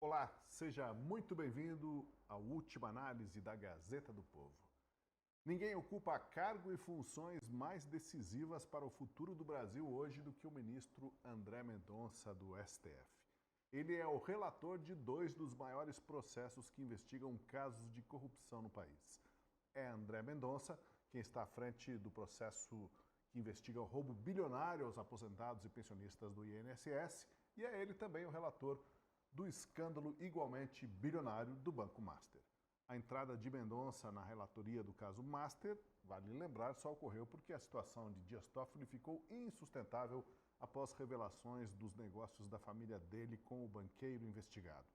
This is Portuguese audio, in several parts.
Olá, seja muito bem-vindo à última análise da Gazeta do Povo. Ninguém ocupa cargo e funções mais decisivas para o futuro do Brasil hoje do que o ministro André Mendonça, do STF. Ele é o relator de 2 dos maiores processos que investigam casos de corrupção no país. É André Mendonça quem está à frente do processo que investiga o roubo bilionário aos aposentados e pensionistas do INSS, e é ele também o relator do escândalo igualmente bilionário do Banco Master. A entrada de Mendonça na relatoria do caso Master, vale lembrar, só ocorreu porque a situação de Dias Toffoli ficou insustentável após revelações dos negócios da família dele com o banqueiro investigado.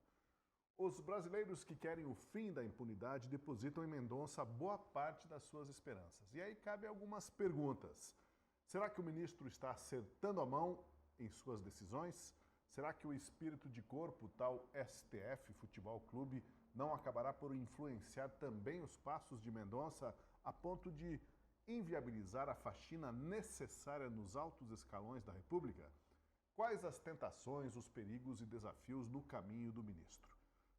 Os brasileiros que querem o fim da impunidade depositam em Mendonça boa parte das suas esperanças. E aí cabe algumas perguntas. Será que o ministro está acertando a mão em suas decisões? Será que o espírito de corpo, tal STF Futebol Clube, não acabará por influenciar também os passos de Mendonça a ponto de inviabilizar a faxina necessária nos altos escalões da República? Quais as tentações, os perigos e desafios no caminho do ministro?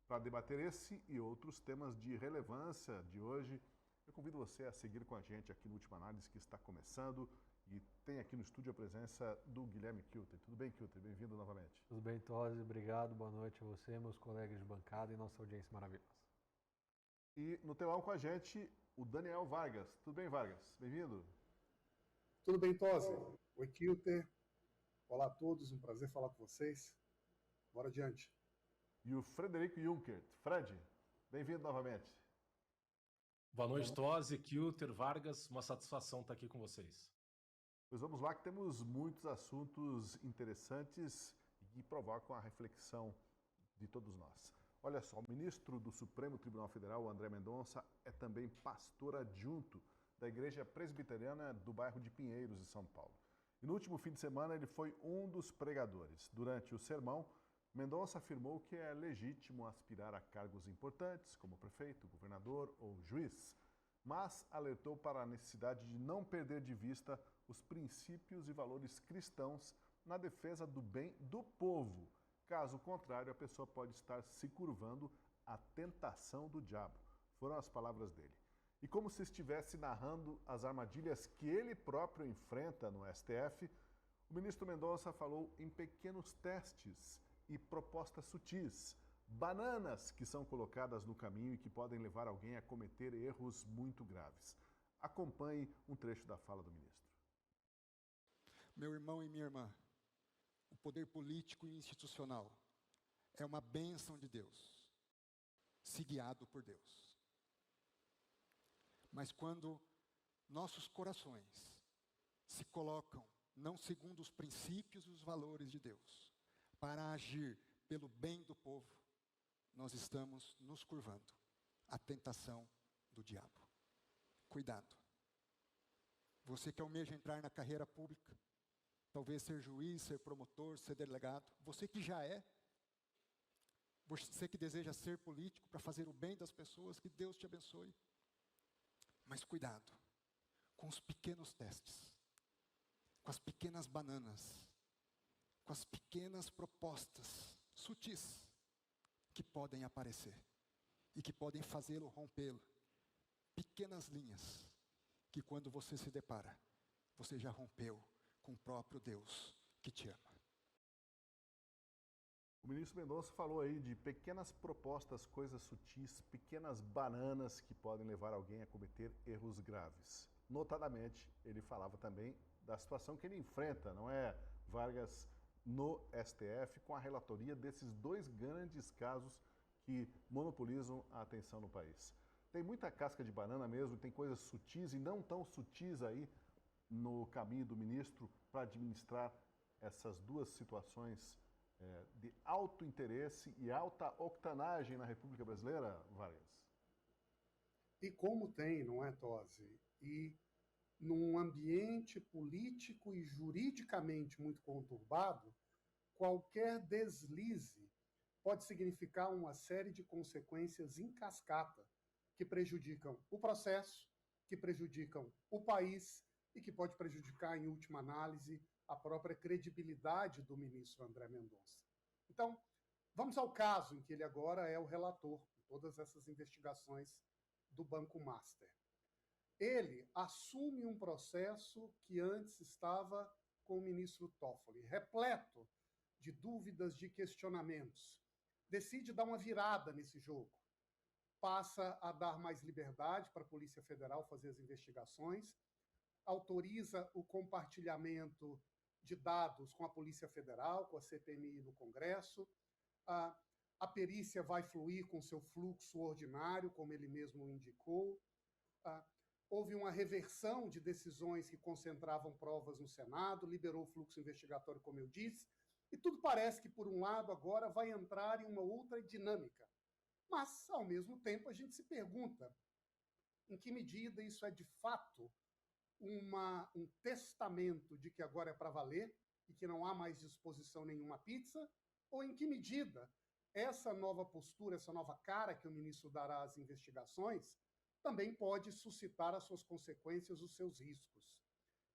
Para debater esse e outros temas de relevância de hoje, eu convido você a seguir com a gente aqui no Última Análise, que está começando, e tem aqui no estúdio a presença do Guilherme Kilter. Tudo bem, Kilter? Bem-vindo novamente. Tudo bem, Tosi. Obrigado. Boa noite a você, meus colegas de bancada e nossa audiência maravilhosa. E no telão com a gente, o Daniel Vargas. Tudo bem, Vargas? Bem-vindo. Tudo bem, Tosi? Oi, Kilter. Olá a todos, um prazer falar com vocês. Bora adiante. E o Frederico Junkert. Fred, bem-vindo novamente. Boa noite, Tosi, Kilter, Vargas. Uma satisfação estar aqui com vocês. Pois vamos lá, que temos muitos assuntos interessantes e que provocam a reflexão de todos nós. Olha só, o ministro do Supremo Tribunal Federal, André Mendonça, é também pastor adjunto da Igreja Presbiteriana do bairro de Pinheiros, em São Paulo. E no último fim de semana ele foi um dos pregadores. Durante o sermão, Mendonça afirmou que é legítimo aspirar a cargos importantes, como prefeito, governador ou juiz, mas alertou para a necessidade de não perder de vista os princípios e valores cristãos na defesa do bem do povo. Caso contrário, a pessoa pode estar se curvando à tentação do diabo. Foram as palavras dele. E como se estivesse narrando as armadilhas que ele próprio enfrenta no STF, o ministro Mendonça falou em pequenos testes e propostas sutis, bananas que são colocadas no caminho e que podem levar alguém a cometer erros muito graves. Acompanhe um trecho da fala do ministro. Meu irmão e minha irmã, o poder político e institucional é uma bênção de Deus, se guiado por Deus. Mas quando nossos corações se colocam não segundo os princípios e os valores de Deus, para agir pelo bem do povo, nós estamos nos curvando à tentação do diabo. Cuidado. Você que almeja entrar na carreira pública, talvez ser juiz, ser promotor, ser delegado, você que já é, você que deseja ser político para fazer o bem das pessoas, que Deus te abençoe. Mas cuidado com os pequenos testes, com as pequenas bananas, com as pequenas propostas sutis que podem aparecer e que podem fazê-lo rompê-lo. Pequenas linhas que quando você se depara, você já rompeu com o próprio Deus que te ama. O ministro Mendonça falou aí de pequenas propostas, coisas sutis, pequenas bananas que podem levar alguém a cometer erros graves. Notadamente, ele falava também da situação que ele enfrenta, não é, Vargas, no STF, com a relatoria desses 2 grandes casos que monopolizam a atenção no país. Tem muita casca de banana mesmo, tem coisas sutis e não tão sutis aí no caminho do ministro para administrar essas 2 situações de alto interesse e alta octanagem na República Brasileira, Vargas? E como tem, não é, Tosi? E num ambiente político e juridicamente muito conturbado, qualquer deslize pode significar uma série de consequências em cascata que prejudicam o processo, que prejudicam o país e que pode prejudicar, em última análise, a própria credibilidade do ministro André Mendonça. Então, Vamos ao caso em que ele agora é o relator de todas essas investigações do Banco Master. Ele assume um processo que antes estava com o ministro Toffoli, repleto de dúvidas, de questionamentos. Decide dar uma virada nesse jogo. Passa a dar mais liberdade para a Polícia Federal fazer as investigações, autoriza o compartilhamento de dados com a Polícia Federal, com a CPMI no Congresso. A perícia vai fluir com seu fluxo ordinário, como ele mesmo indicou. Houve uma reversão de decisões que concentravam provas no Senado, liberou o fluxo investigatório, como eu disse, e tudo parece que, por um lado, agora vai entrar em uma outra dinâmica. Mas, ao mesmo tempo, a gente se pergunta em que medida isso é, de fato, um testamento de que agora é para valer e que não há mais disposição nenhuma pizza, ou em que medida essa nova postura, essa nova cara que o ministro dará às investigações também pode suscitar as suas consequências, os seus riscos.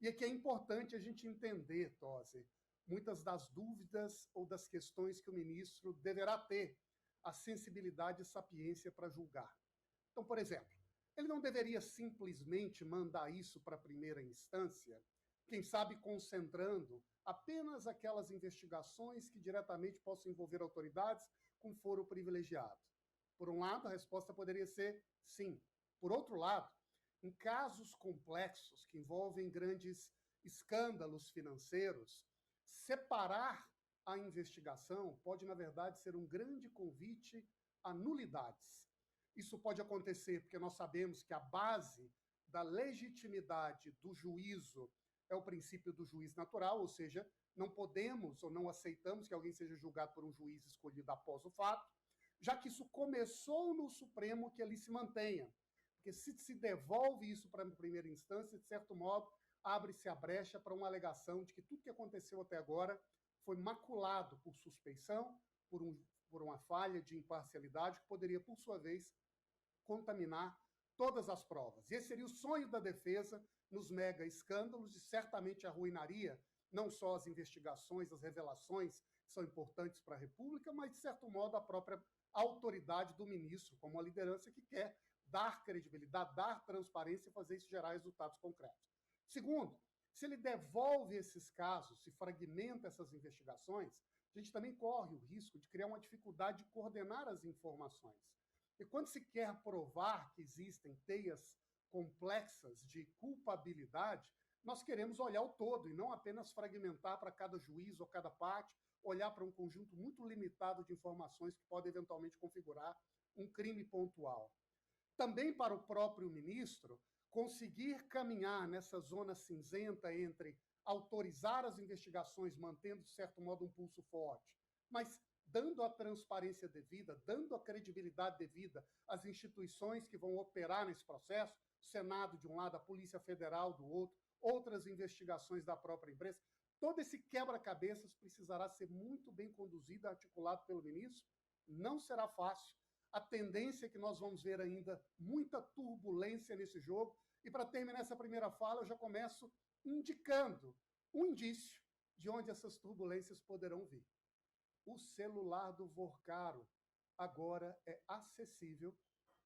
E aqui é importante a gente entender, Tosi, muitas das dúvidas ou das questões que o ministro deverá ter a sensibilidade e sapiência para julgar. Então, por exemplo, ele não deveria simplesmente mandar isso para a primeira instância, quem sabe concentrando apenas aquelas investigações que diretamente possam envolver autoridades com foro privilegiado. Por um lado, a resposta poderia ser sim. Por outro lado, em casos complexos que envolvem grandes escândalos financeiros, separar a investigação pode, na verdade, ser um grande convite a nulidades. Isso pode acontecer porque nós sabemos que a base da legitimidade do juízo é o princípio do juiz natural, ou seja, não podemos ou não aceitamos que alguém seja julgado por um juiz escolhido após o fato, já que isso começou no Supremo, que ali se mantenha. Porque se se devolve isso para a primeira instância, de certo modo, abre-se a brecha para uma alegação de que tudo que aconteceu até agora foi maculado por suspeição, por uma falha de imparcialidade, que poderia, por sua vez, contaminar todas as provas. E esse seria o sonho da defesa nos mega escândalos e certamente arruinaria não só as investigações, as revelações que são importantes para a República, mas, de certo modo, a própria autoridade do ministro, como uma liderança que quer dar credibilidade, dar transparência e fazer isso gerar resultados concretos. Segundo, se ele devolve esses casos, se fragmenta essas investigações, a gente também corre o risco de criar uma dificuldade de coordenar as informações. E quando se quer provar que existem teias complexas de culpabilidade, nós queremos olhar o todo e não apenas fragmentar para cada juiz ou cada parte, olhar para um conjunto muito limitado de informações que podem eventualmente configurar um crime pontual. Também para o próprio ministro, conseguir caminhar nessa zona cinzenta entre autorizar as investigações, mantendo, de certo modo, um pulso forte, mas dando a transparência devida, dando a credibilidade devida às instituições que vão operar nesse processo, o Senado de um lado, a Polícia Federal do outro, outras investigações da própria imprensa. Todo esse quebra-cabeças precisará ser muito bem conduzido, articulado pelo ministro. Não será fácil. A tendência é que nós vamos ver ainda muita turbulência nesse jogo. E para terminar essa primeira fala, eu já começo indicando um indício de onde essas turbulências poderão vir. O celular do Vorcaro agora é acessível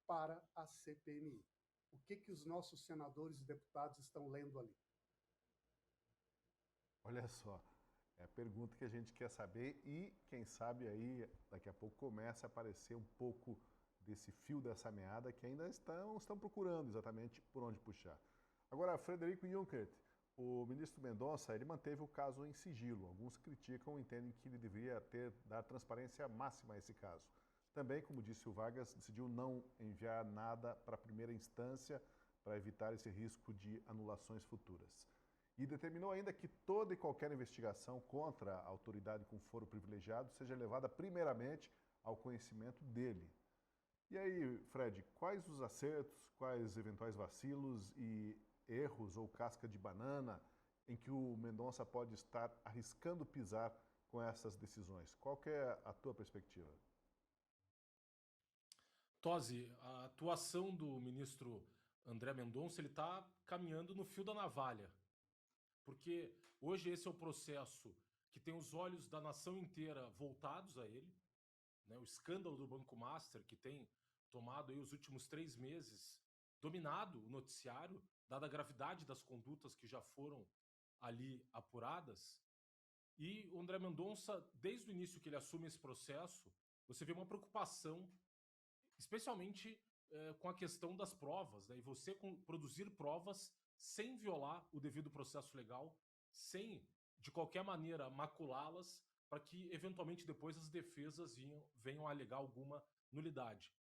para a CPMI. O que os nossos senadores e deputados estão lendo ali? Olha só, é a pergunta que a gente quer saber e, quem sabe, aí daqui a pouco começa a aparecer um pouco desse fio dessa meada que ainda estão procurando exatamente por onde puxar. Agora, Frederico Junkert, o ministro Mendonça, ele manteve o caso em sigilo. Alguns criticam, entendem que ele deveria dar transparência máxima a esse caso. Também, como disse o Vargas, decidiu não enviar nada para a primeira instância para evitar esse risco de anulações futuras. E determinou ainda que toda e qualquer investigação contra a autoridade com foro privilegiado seja levada primeiramente ao conhecimento dele. E aí, Fred, quais os acertos, quais eventuais vacilos e erros ou casca de banana em que o Mendonça pode estar arriscando pisar com essas decisões? Qual que é a tua perspectiva? Tosi, a atuação do ministro André Mendonça, ele está caminhando no fio da navalha. Porque hoje esse é o processo que tem os olhos da nação inteira voltados a ele. né, o escândalo do Banco Master, que tem tomado aí os últimos 3 meses, dominado o noticiário, dada a gravidade das condutas que já foram ali apuradas. E o André Mendonça, desde o início que ele assume esse processo, você vê uma preocupação, especialmente com a questão das provas, né? E você produzir provas sem violar o devido processo legal, sem, de qualquer maneira, maculá-las, para que, eventualmente, depois as defesas venham a alegar alguma nulidade.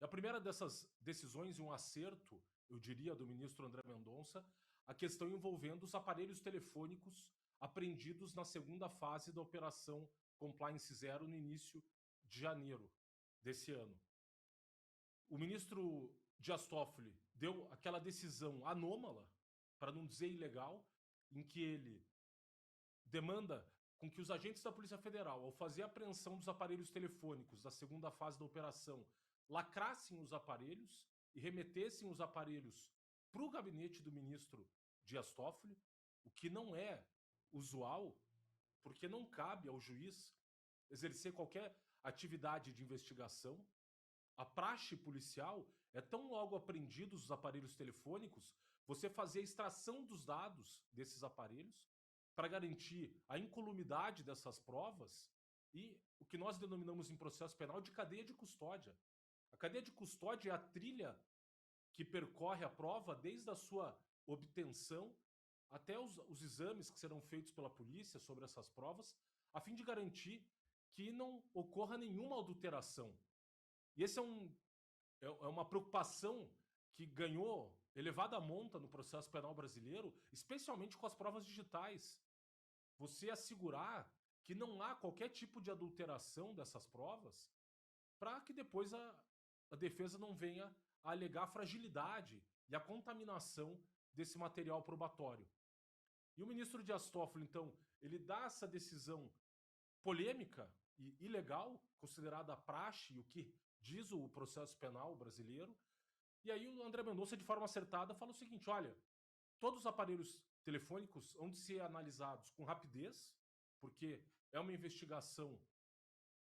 A primeira dessas decisões e um acerto, eu diria, do ministro André Mendonça, a questão envolvendo os aparelhos telefônicos apreendidos na segunda fase da Operação Compliance Zero no início de janeiro desse ano. O ministro Dias Toffoli deu aquela decisão anômala, para não dizer ilegal, em que ele demanda com que os agentes da Polícia Federal, ao fazer a apreensão dos aparelhos telefônicos da segunda fase da operação, lacrassem os aparelhos e remetessem os aparelhos para o gabinete do ministro Dias Toffoli, o que não é usual, porque não cabe ao juiz exercer qualquer atividade de investigação. A praxe policial é tão logo apreendidos os aparelhos telefônicos, você fazer a extração dos dados desses aparelhos para garantir a incolumidade dessas provas e o que nós denominamos em processo penal de cadeia de custódia. A cadeia de custódia é a trilha que percorre a prova desde a sua obtenção até os exames que serão feitos pela polícia sobre essas provas, a fim de garantir que não ocorra nenhuma adulteração. E esse é uma preocupação que ganhou elevada monta no processo penal brasileiro, especialmente com as provas digitais. Você assegurar que não há qualquer tipo de adulteração dessas provas para que depois a defesa não venha a alegar a fragilidade e a contaminação desse material probatório. E o ministro Dias Toffoli, então, ele dá essa decisão polêmica e ilegal, considerada praxe, o que diz o processo penal brasileiro. E aí o André Mendonça, de forma acertada, fala o seguinte: olha, todos os aparelhos telefônicos hão de ser analisados com rapidez, porque é uma investigação,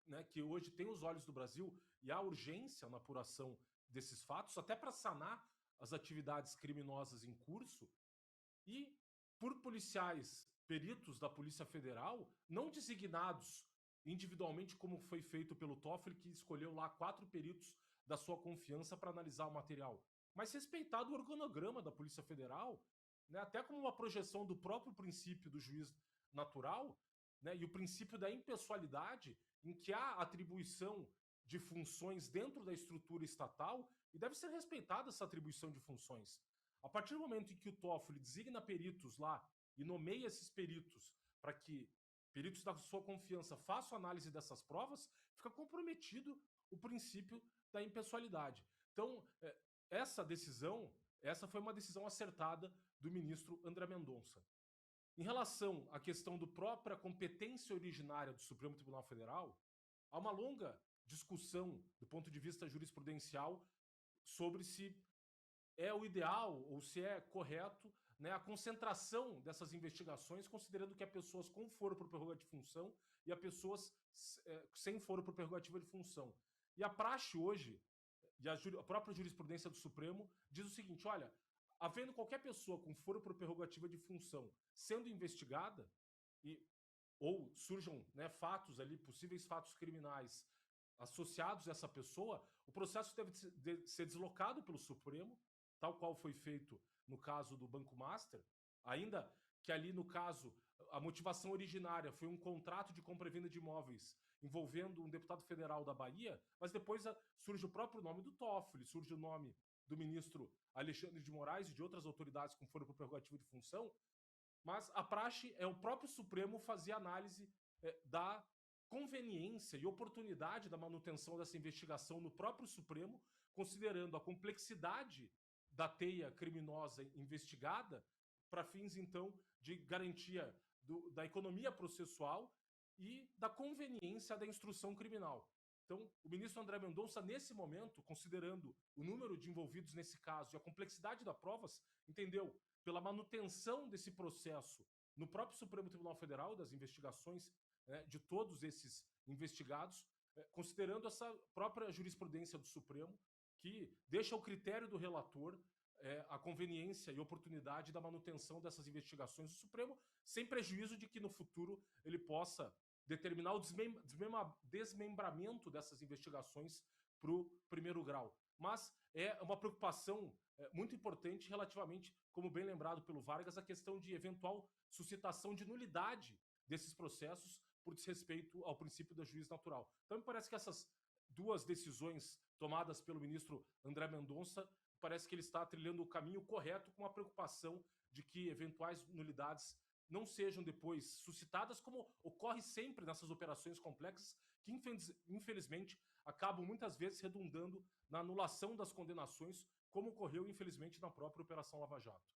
né, que hoje tem os olhos do Brasil e há urgência na apuração desses fatos, até para sanar as atividades criminosas em curso, e por policiais peritos da Polícia Federal, não designados individualmente, como foi feito pelo Toffoli, que escolheu lá 4 peritos da sua confiança para analisar o material, mas respeitado o organograma da Polícia Federal, né, até como uma projeção do próprio princípio do juiz natural, né, e o princípio da impessoalidade, em que há atribuição de funções dentro da estrutura estatal e deve ser respeitada essa atribuição de funções. A partir do momento em que o Toffoli designa peritos lá e nomeia esses peritos para que peritos da sua confiança façam análise dessas provas, fica comprometido o princípio da impessoalidade. Então, essa foi uma decisão acertada do ministro André Mendonça. Em relação à questão da própria competência originária do Supremo Tribunal Federal, há uma longa discussão do ponto de vista jurisprudencial sobre se é o ideal ou se é correto, né, a concentração dessas investigações, considerando que há pessoas com foro por prerrogativa de função e há pessoas sem foro por prerrogativa de função. E a praxe hoje, e a própria jurisprudência do Supremo, diz o seguinte: olha, havendo qualquer pessoa com foro por prerrogativa de função sendo investigada, ou surjam, né, fatos ali, possíveis fatos criminais associados a essa pessoa, o processo deve ser deslocado pelo Supremo, tal qual foi feito no caso do Banco Master, ainda que ali, no caso, a motivação originária foi um contrato de compra e venda de imóveis envolvendo um deputado federal da Bahia, mas depois surge o próprio nome do Toffoli, surge o nome do ministro Alexandre de Moraes e de outras autoridades com foro por prerrogativa de função, mas a praxe é o próprio Supremo fazer análise da conveniência e oportunidade da manutenção dessa investigação no próprio Supremo, considerando a complexidade da teia criminosa investigada para fins, então, de garantia da economia processual e da conveniência da instrução criminal. Então, o ministro André Mendonça, nesse momento, considerando o número de envolvidos nesse caso e a complexidade das provas, entendeu, pela manutenção desse processo no próprio Supremo Tribunal Federal, das investigações, né, de todos esses investigados, considerando essa própria jurisprudência do Supremo, que deixa ao critério do relator a conveniência e oportunidade da manutenção dessas investigações do Supremo, sem prejuízo de que no futuro ele possa determinar o desmembramento dessas investigações para o primeiro grau. Mas é uma preocupação muito importante relativamente, como bem lembrado pelo Vargas, a questão de eventual suscitação de nulidade desses processos por desrespeito ao princípio da juiz natural. Então, me parece que essas duas decisões tomadas pelo ministro André Mendonça, parece que ele está trilhando o caminho correto, com a preocupação de que eventuais nulidades não sejam depois suscitadas, como ocorre sempre nessas operações complexas, que infelizmente acabam muitas vezes redundando na anulação das condenações, como ocorreu infelizmente na própria Operação Lava Jato.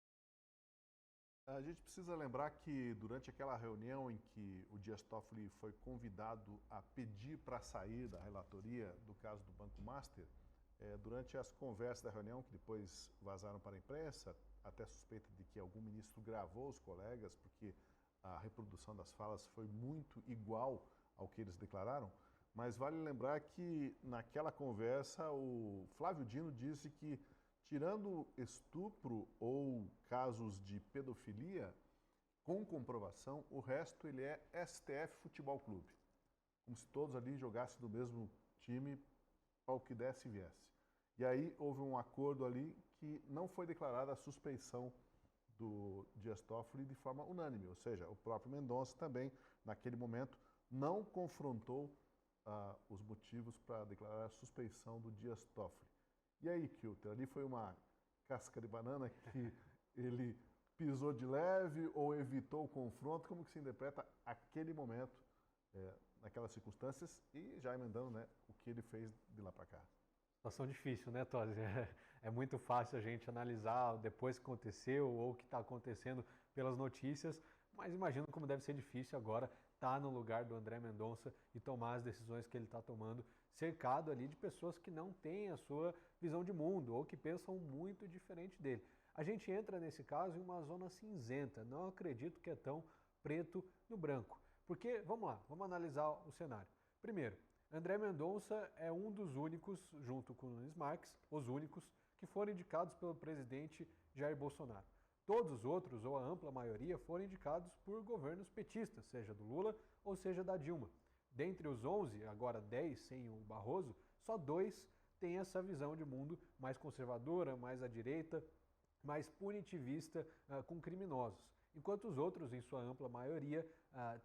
A gente precisa lembrar que durante aquela reunião em que o Dias Toffoli foi convidado a pedir para sair da relatoria do caso do Banco Master, durante as conversas da reunião, que depois vazaram para a imprensa, até suspeita de que algum ministro gravou os colegas, porque a reprodução das falas foi muito igual ao que eles declararam, mas vale lembrar que naquela conversa o Flávio Dino disse que, tirando estupro ou casos de pedofilia, com comprovação, o resto ele é STF Futebol Clube. Como se todos ali jogassem do mesmo time, ao que desse e viesse. E aí houve um acordo ali que não foi declarada a suspeição do Dias Toffoli de forma unânime, ou seja, o próprio Mendonça também, naquele momento, não confrontou os motivos para declarar a suspeição do Dias Toffoli. E aí, Kilter, ali foi uma casca de banana que ele pisou de leve ou evitou o confronto? Como que se interpreta aquele momento, naquelas circunstâncias, e já emendando, né, o que ele fez de lá para cá? Situação difícil, né, Tosi? É muito fácil a gente analisar depois que aconteceu ou o que está acontecendo pelas notícias, mas imagino como deve ser difícil agora estar no lugar do André Mendonça e tomar as decisões que ele está tomando, cercado ali de pessoas que não têm a sua visão de mundo ou que pensam muito diferente dele. A gente entra nesse caso em uma zona cinzenta, não acredito que é tão preto no branco. Porque, vamos lá, vamos analisar o cenário. Primeiro, André Mendonça é um dos únicos, junto com o Nunes Marques, os únicos que foram indicados pelo presidente Jair Bolsonaro. Todos os outros, ou a ampla maioria, foram indicados por governos petistas, seja do Lula ou seja da Dilma. Dentre os 11, agora 10 sem o Barroso, só 2 têm essa visão de mundo mais conservadora, mais à direita, mais punitivista com criminosos. Enquanto os outros, em sua ampla maioria,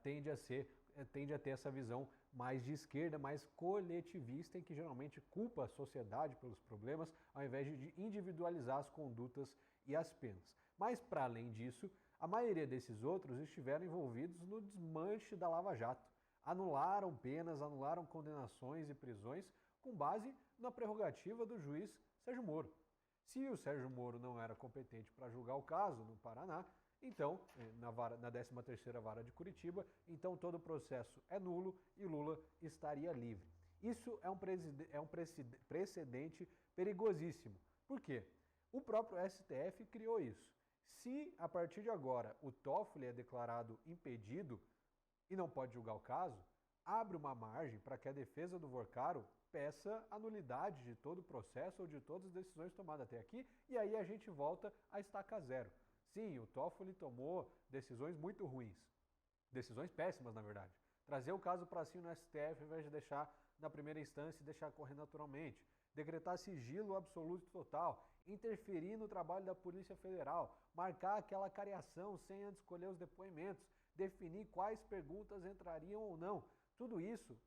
tende a ter essa visão mais de esquerda, mais coletivista, em que geralmente culpa a sociedade pelos problemas, ao invés de individualizar as condutas e as penas. Mas, para além disso, a maioria desses outros estiveram envolvidos no desmanche da Lava Jato. Anularam penas, anularam condenações e prisões com base na prerrogativa do juiz Sérgio Moro. Se o Sérgio Moro não era competente para julgar o caso no Paraná, então, na 13ª Vara de Curitiba, então todo o processo é nulo e Lula estaria livre. Isso é um precedente perigosíssimo. Por quê? O próprio STF criou isso. Se, a partir de agora, o Toffoli é declarado impedido e não pode julgar o caso, abre uma margem para que a defesa do Vorcaro peça a nulidade de todo o processo ou de todas as decisões tomadas até aqui, e aí a gente volta a estaca zero. Sim, o Toffoli tomou decisões muito ruins, decisões péssimas, na verdade. Trazer o caso para si no STF, ao invés de deixar na primeira instância e deixar correr naturalmente. Decretar sigilo absoluto e total, interferir no trabalho da Polícia Federal, marcar aquela cariação sem antes escolher os depoimentos, definir quais perguntas entrariam ou não. Tudo isso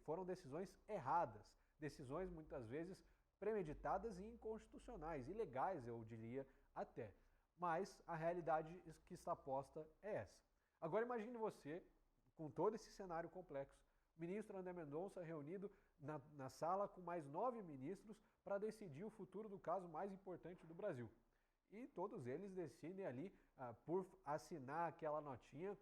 foram decisões erradas, decisões muitas vezes premeditadas e inconstitucionais, ilegais, eu diria até. Mas a realidade que está posta é essa. Agora imagine você, com todo esse cenário complexo, o ministro André Mendonça reunido na sala com mais 9 ministros para decidir o futuro do caso mais importante do Brasil. E todos eles decidem ali por assinar aquela notinha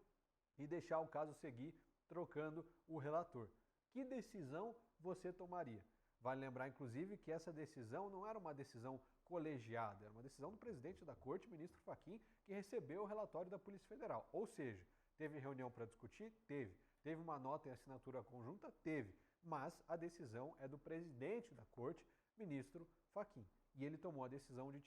e deixar o caso seguir, trocando o relator. Que decisão você tomaria? Vale lembrar, inclusive, que essa decisão não era uma decisão colegiada, era uma decisão do presidente da Corte, ministro Fachin, que recebeu o relatório da Polícia Federal. Ou seja, teve reunião para discutir? Teve. Teve uma nota em assinatura conjunta? Teve. mas a decisão é do presidente da corte, ministro Fachin. E ele tomou a decisão de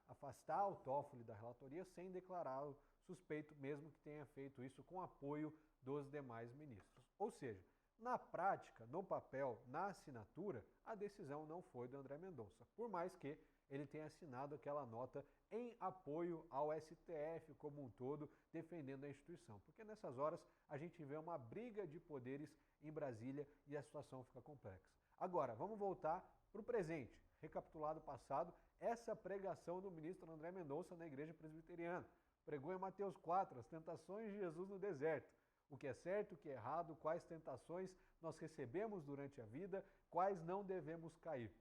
afastar o Toffoli da relatoria sem declará-lo suspeito, mesmo que tenha feito isso com apoio dos demais ministros. Ou seja, na prática, no papel, na assinatura, a decisão não foi do André Mendonça, por mais que ele tenha assinado aquela nota em apoio ao STF como um todo, defendendo a instituição. Porque nessas horas a gente vê uma briga de poderes em Brasília e a situação fica complexa. Agora, vamos voltar para o presente. Recapitulado o passado, essa pregação do ministro André Mendonça na igreja presbiteriana. Pregou em Mateus 4, as tentações de Jesus no deserto. O que é certo, o que é errado, quais tentações nós recebemos durante a vida, quais não devemos cair.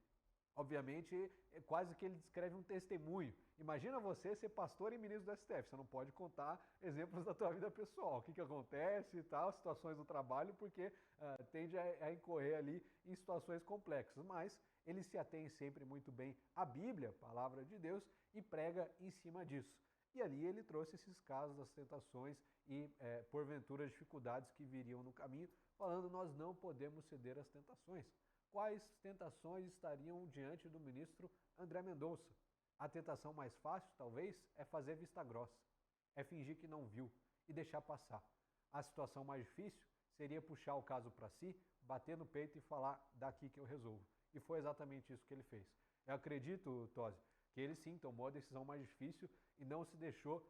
Obviamente, é quase que ele descreve um testemunho. Imagina você ser pastor e ministro do STF, você não pode contar exemplos da tua vida pessoal, o que acontece e tal, situações do trabalho, porque tende a incorrer ali em situações complexas. Mas ele se atém sempre muito bem à Bíblia, palavra de Deus, e prega em cima disso. E ali ele trouxe esses casos das tentações e, porventura, dificuldades que viriam no caminho, falando nós não podemos ceder às tentações. Quais tentações estariam diante do ministro André Mendonça? A tentação mais fácil, talvez, é fazer vista grossa, é fingir que não viu e deixar passar. A situação mais difícil seria puxar o caso para si, bater no peito e falar daqui que eu resolvo. E foi exatamente isso que ele fez. Eu acredito, Tosi, que ele sim tomou a decisão mais difícil e não se deixou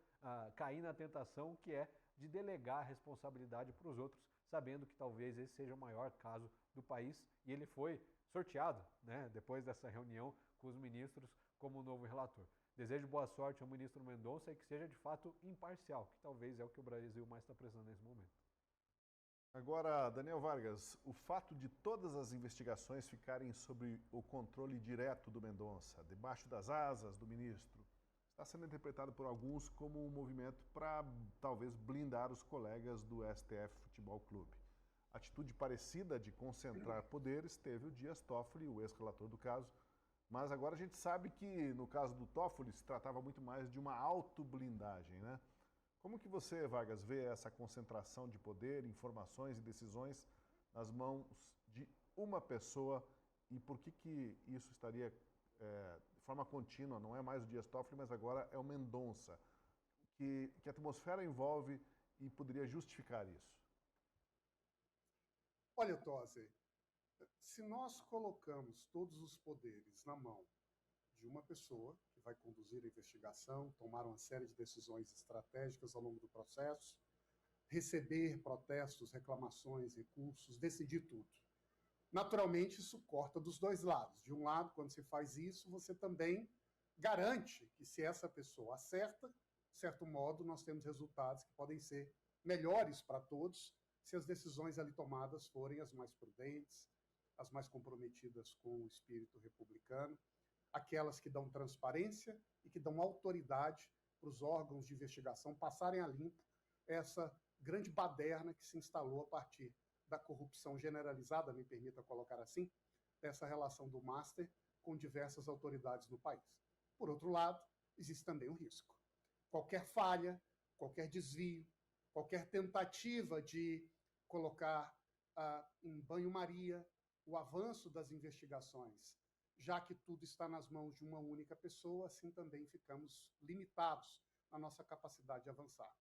cair na tentação que é de delegar a responsabilidade para os outros, sabendo que talvez esse seja o maior caso do país, e ele foi sorteado, né, depois dessa reunião com os ministros como novo relator. Desejo boa sorte ao ministro Mendonça e que seja de fato imparcial, que talvez é o que o Brasil mais está precisando nesse momento. Agora, Daniel Vargas, o fato de todas as investigações ficarem sob o controle direto do Mendonça, debaixo das asas do ministro, está sendo interpretado por alguns como um movimento para talvez blindar os colegas do STF Futebol Clube. Atitude parecida de concentrar poderes teve o Dias Toffoli, o ex-relator do caso, mas agora a gente sabe que no caso do Toffoli se tratava muito mais de uma autoblindagem, né? Como que você, Vargas, vê essa concentração de poder, informações e decisões nas mãos de uma pessoa e por que isso estaria de forma contínua, não é mais o Dias Toffoli, mas agora é o Mendonça? Que atmosfera envolve e poderia justificar isso? Olha, Tosi, se nós colocamos todos os poderes na mão de uma pessoa que vai conduzir a investigação, tomar uma série de decisões estratégicas ao longo do processo, receber protestos, reclamações, recursos, decidir tudo. Naturalmente, isso corta dos dois lados. De um lado, quando se faz isso, você também garante que se essa pessoa acerta, de certo modo, nós temos resultados que podem ser melhores para todos se as decisões ali tomadas forem as mais prudentes, as mais comprometidas com o espírito republicano, aquelas que dão transparência e que dão autoridade para os órgãos de investigação passarem a limpo essa grande baderna que se instalou a partir da corrupção generalizada, me permita colocar assim, dessa relação do Master com diversas autoridades no país. Por outro lado, existe também um risco. Qualquer falha, qualquer desvio, qualquer tentativa de colocar em banho-maria o avanço das investigações, já que tudo está nas mãos de uma única pessoa, assim também ficamos limitados na nossa capacidade de avançar.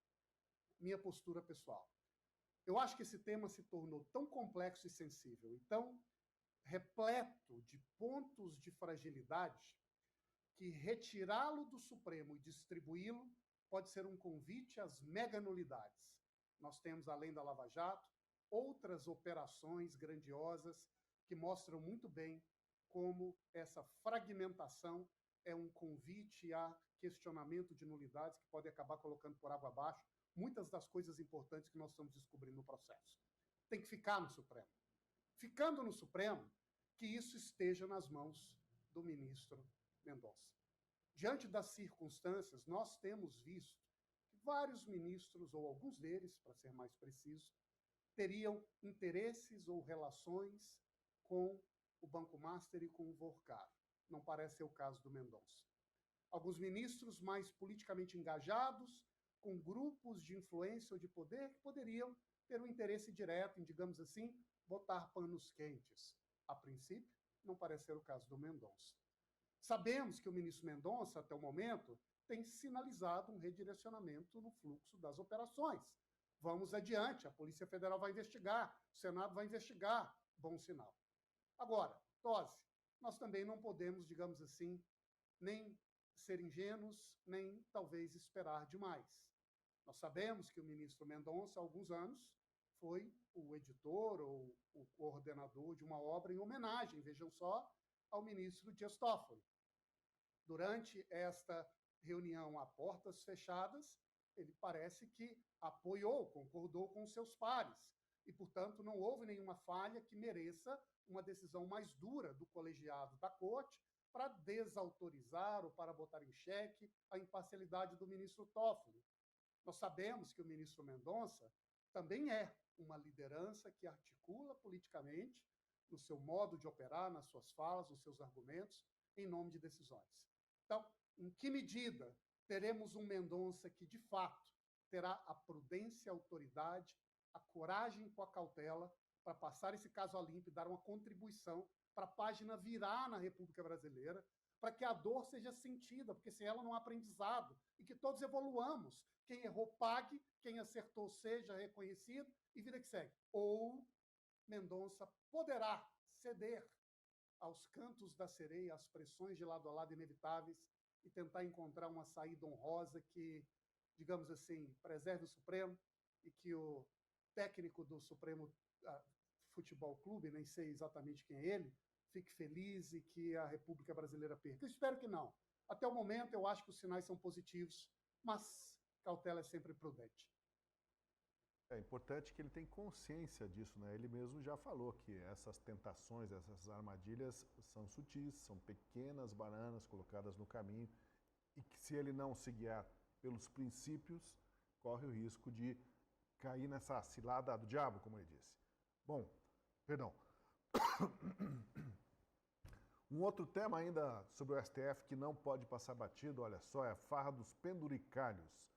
Minha postura pessoal. Eu acho que esse tema se tornou tão complexo e sensível, e tão repleto de pontos de fragilidade, que retirá-lo do Supremo e distribuí-lo pode ser um convite às mega-nulidades. Nós temos, além da Lava Jato, outras operações grandiosas que mostram muito bem como essa fragmentação é um convite a questionamento de nulidades que pode acabar colocando por água abaixo muitas das coisas importantes que nós estamos descobrindo no processo. Tem que ficar no Supremo. Ficando no Supremo, que isso esteja nas mãos do ministro Mendonça. Diante das circunstâncias, nós temos visto que vários ministros, ou alguns deles, para ser mais preciso, teriam interesses ou relações com o Banco Master e com o Vorcar. Não parece ser o caso do Mendonça. Alguns ministros mais politicamente engajados, com grupos de influência ou de poder, que poderiam ter um interesse direto em, digamos assim, botar panos quentes. A princípio, não parece ser o caso do Mendonça. Sabemos que o ministro Mendonça, até o momento, tem sinalizado um redirecionamento no fluxo das operações. Vamos adiante, a Polícia Federal vai investigar, o Senado vai investigar, bom sinal. Agora, Tosi, nós também não podemos, digamos assim, nem ser ingênuos, nem talvez esperar demais. Nós sabemos que o ministro Mendonça, há alguns anos, foi o editor ou o coordenador de uma obra em homenagem, vejam só, ao ministro Dias Toffoli. Durante esta reunião a portas fechadas, ele parece que apoiou, concordou com seus pares, e, portanto, não houve nenhuma falha que mereça uma decisão mais dura do colegiado da Corte para desautorizar ou para botar em xeque a imparcialidade do ministro Toffoli. Nós sabemos que o ministro Mendonça também é uma liderança que articula politicamente no seu modo de operar, nas suas falas, nos seus argumentos, em nome de decisões. Então, em que medida teremos um Mendonça que, de fato, terá a prudência, a autoridade, a coragem com a cautela para passar esse caso a limpo e dar uma contribuição para a página virar na República Brasileira, para que a dor seja sentida, porque sem ela não há aprendizado, e que todos evoluamos. Quem errou, pague, quem acertou, seja reconhecido, e vida que segue. Ou Mendonça poderá ceder aos cantos da sereia, às pressões de lado a lado inevitáveis, e tentar encontrar uma saída honrosa que, digamos assim, preserve o Supremo e que o técnico do Supremo Futebol Clube, nem sei exatamente quem é ele, fique feliz e que a República Brasileira perca. Eu espero que não. Até o momento, eu acho que os sinais são positivos, mas cautela é sempre prudente. É importante que ele tenha consciência disso, né? Ele mesmo já falou que essas tentações, essas armadilhas são sutis, são pequenas bananas colocadas no caminho e que se ele não se guiar pelos princípios, corre o risco de cair nessa cilada do diabo, como ele disse. Bom, perdão. Um outro tema ainda sobre o STF que não pode passar batido, olha só, é a farra dos penduricalhos.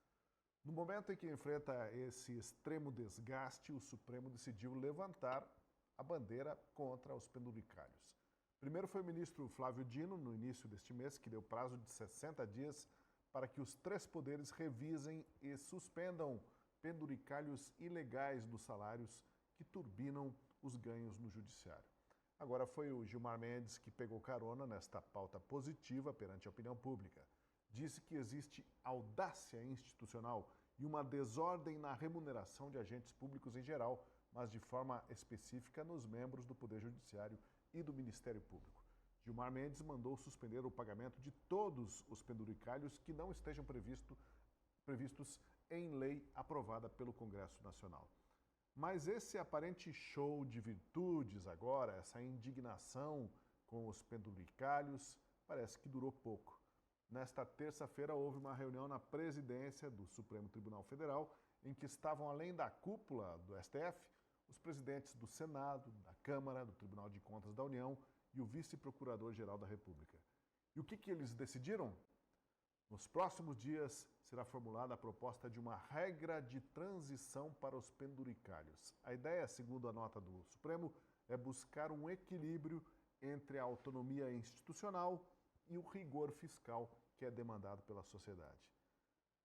No momento em que enfrenta esse extremo desgaste, o Supremo decidiu levantar a bandeira contra os penduricalhos. Primeiro foi o ministro Flávio Dino, no início deste mês, que deu prazo de 60 dias para que os três poderes revisem e suspendam penduricalhos ilegais dos salários que turbinam os ganhos no judiciário. Agora foi o Gilmar Mendes que pegou carona nesta pauta positiva perante a opinião pública. Disse que existe audácia institucional e uma desordem na remuneração de agentes públicos em geral, mas de forma específica nos membros do Poder Judiciário e do Ministério Público. Gilmar Mendes mandou suspender o pagamento de todos os penduricalhos que não estejam previstos em lei aprovada pelo Congresso Nacional. Mas esse aparente show de virtudes agora, essa indignação com os penduricalhos, parece que durou pouco. Nesta terça-feira houve uma reunião na presidência do Supremo Tribunal Federal, em que estavam, além da cúpula do STF, os presidentes do Senado, da Câmara, do Tribunal de Contas da União e o vice-procurador-geral da República. E o que eles decidiram? Nos próximos dias será formulada a proposta de uma regra de transição para os penduricalhos. A ideia, segundo a nota do Supremo, é buscar um equilíbrio entre a autonomia institucional e o rigor fiscal que é demandado pela sociedade.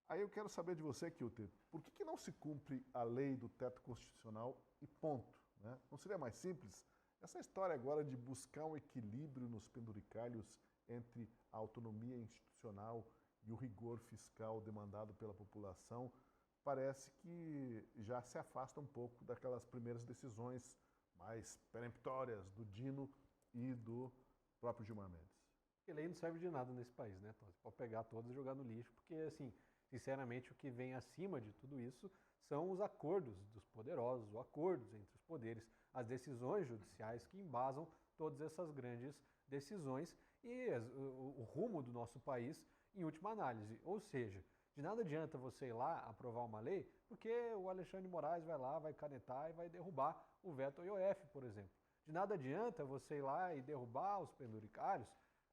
Aí eu quero saber de você, Kilter, por que não se cumpre a lei do teto constitucional e ponto? Né? Não seria mais simples? Essa história agora de buscar um equilíbrio nos penduricalhos entre a autonomia institucional e o rigor fiscal demandado pela população parece que já se afasta um pouco daquelas primeiras decisões mais peremptórias do Dino e do próprio Gilmar Mendes. Porque lei não serve de nada nesse país, né? Então, você pode pegar todas e jogar no lixo, porque, assim, sinceramente, o que vem acima de tudo isso são os acordos dos poderosos, os acordos entre os poderes, as decisões judiciais que embasam todas essas grandes decisões e o rumo do nosso país em última análise. Ou seja, de nada adianta você ir lá aprovar uma lei, porque o Alexandre de Moraes vai lá, vai canetar e vai derrubar o veto ao IOF, por exemplo. De nada adianta você ir lá e derrubar os penduricários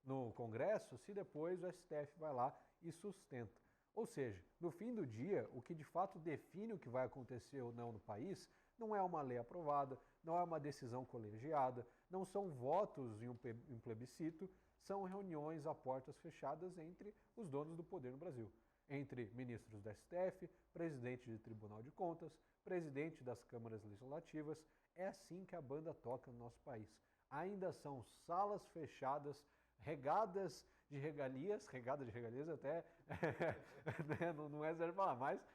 no Congresso, se depois o STF vai lá e sustenta. Ou seja, no fim do dia, o que de fato define o que vai acontecer ou não no país Não é uma lei aprovada, não é uma decisão colegiada, não são votos em um plebiscito, são reuniões a portas fechadas entre os donos do poder no Brasil. Entre ministros da STF, presidente de Tribunal de Contas, presidente das câmaras legislativas. É assim que a banda toca no nosso país. Ainda são salas fechadas, regadas de regalias até, né, não é zero falar, mas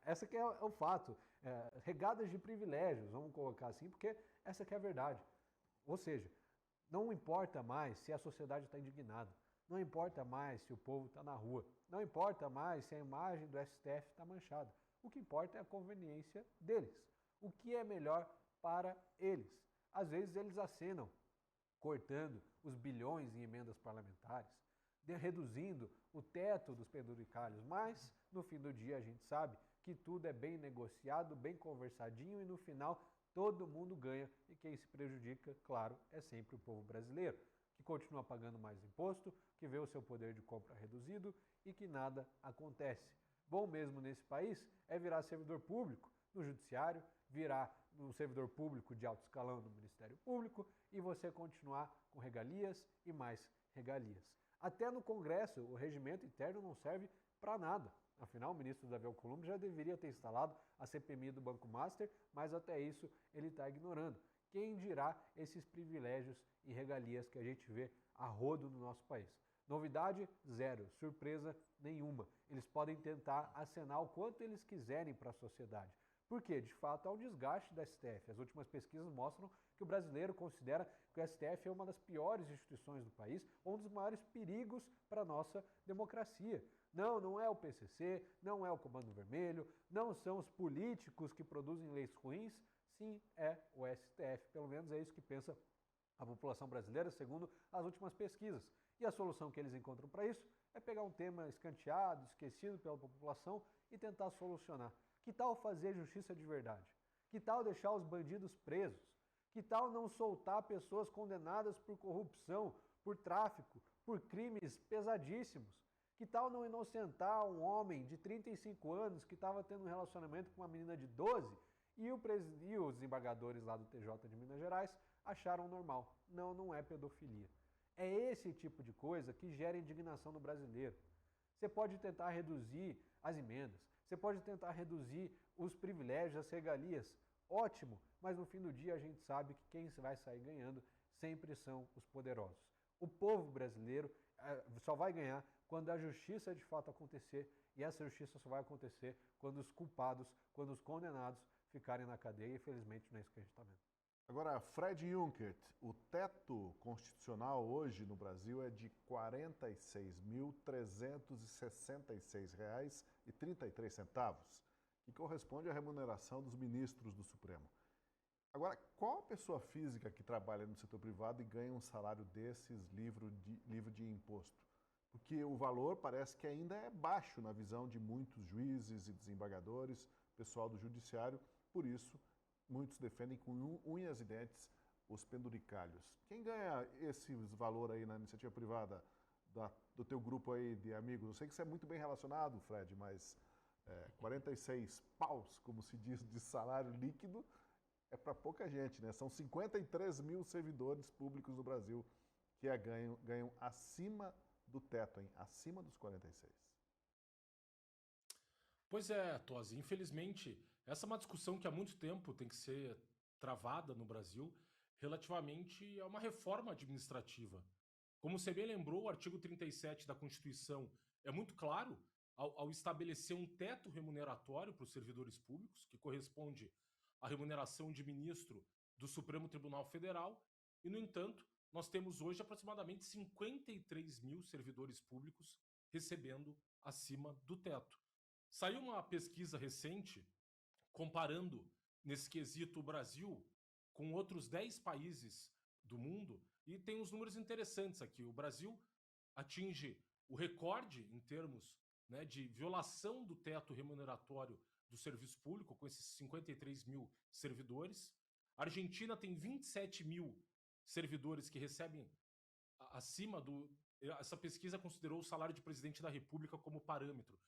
essa que é o fato, regadas de privilégios, vamos colocar assim, porque essa que é a verdade. Ou seja, não importa mais se a sociedade está indignada, não importa mais se o povo está na rua, não importa mais se a imagem do STF está manchada. O que importa é a conveniência deles, o que é melhor para eles. Às vezes eles acenam, cortando os bilhões em emendas parlamentares, reduzindo o teto dos penduricalhos, mas no fim do dia a gente sabe que tudo é bem negociado, bem conversadinho e no final todo mundo ganha e quem se prejudica, claro, é sempre o povo brasileiro, que continua pagando mais imposto, que vê o seu poder de compra reduzido e que nada acontece. Bom mesmo nesse país é virar servidor público no judiciário, virar um servidor público de alto escalão no Ministério Público e você continuar com regalias e mais regalias. Até no Congresso, o regimento interno não serve para nada. Afinal, o ministro Davi Alcolumbre já deveria ter instalado a CPMI do Banco Master, mas até isso ele está ignorando. Quem dirá esses privilégios e regalias que a gente vê a rodo no nosso país? Novidade, zero. Surpresa, nenhuma. Eles podem tentar acenar o quanto eles quiserem para a sociedade. Por quê? De fato, há um desgaste da STF. As últimas pesquisas mostram que o brasileiro considera que o STF é uma das piores instituições do país, um dos maiores perigos para a nossa democracia. Não, não é o PCC, não é o Comando Vermelho, não são os políticos que produzem leis ruins, sim, é o STF. Pelo menos é isso que pensa a população brasileira, segundo as últimas pesquisas. E a solução que eles encontram para isso é pegar um tema escanteado, esquecido pela população e tentar solucionar. Que tal fazer justiça de verdade? Que tal deixar os bandidos presos? Que tal não soltar pessoas condenadas por corrupção, por tráfico, por crimes pesadíssimos? Que tal não inocentar um homem de 35 anos que estava tendo um relacionamento com uma menina de 12 e os desembargadores lá do TJ de Minas Gerais acharam normal? Não, não é pedofilia. É esse tipo de coisa que gera indignação no brasileiro. Você pode tentar reduzir as emendas, você pode tentar reduzir os privilégios, as regalias, ótimo, mas no fim do dia a gente sabe que quem vai sair ganhando sempre são os poderosos. O povo brasileiro só vai ganhar quando a justiça de fato acontecer, e essa justiça só vai acontecer quando os culpados, quando os condenados ficarem na cadeia, e infelizmente não é isso que a gente está vendo. Agora, Fred Junkert, o teto constitucional hoje no Brasil é de R$ 46.366,33, que corresponde à remuneração dos ministros do Supremo. Agora, qual a pessoa física que trabalha no setor privado e ganha um salário desses livre de imposto? Porque o valor parece que ainda é baixo na visão de muitos juízes e desembargadores, pessoal do judiciário, por isso muitos defendem com unhas e dentes os penduricalhos. Quem ganha esse valor aí na iniciativa privada do teu grupo aí de amigos? Eu sei que você é muito bem relacionado, Fred, mas 46 paus, como se diz, de salário líquido é para pouca gente, né? São 53 mil servidores públicos no Brasil que ganham acima do teto, hein? Acima dos 46. Pois é, Tosi, infelizmente, essa é uma discussão que há muito tempo tem que ser travada no Brasil relativamente a uma reforma administrativa. Como você bem lembrou, o artigo 37 da Constituição é muito claro ao estabelecer um teto remuneratório para os servidores públicos, que corresponde à remuneração de ministro do Supremo Tribunal Federal, e, no entanto, nós temos hoje aproximadamente 53 mil servidores públicos recebendo acima do teto. Saiu uma pesquisa recente comparando, nesse quesito, o Brasil com outros 10 países do mundo e tem uns números interessantes aqui. O Brasil atinge o recorde em termos, né, de violação do teto remuneratório do serviço público, com esses 53 mil servidores. A Argentina tem 27 mil servidores que recebem acima do... Essa pesquisa considerou o salário de presidente da República como parâmetro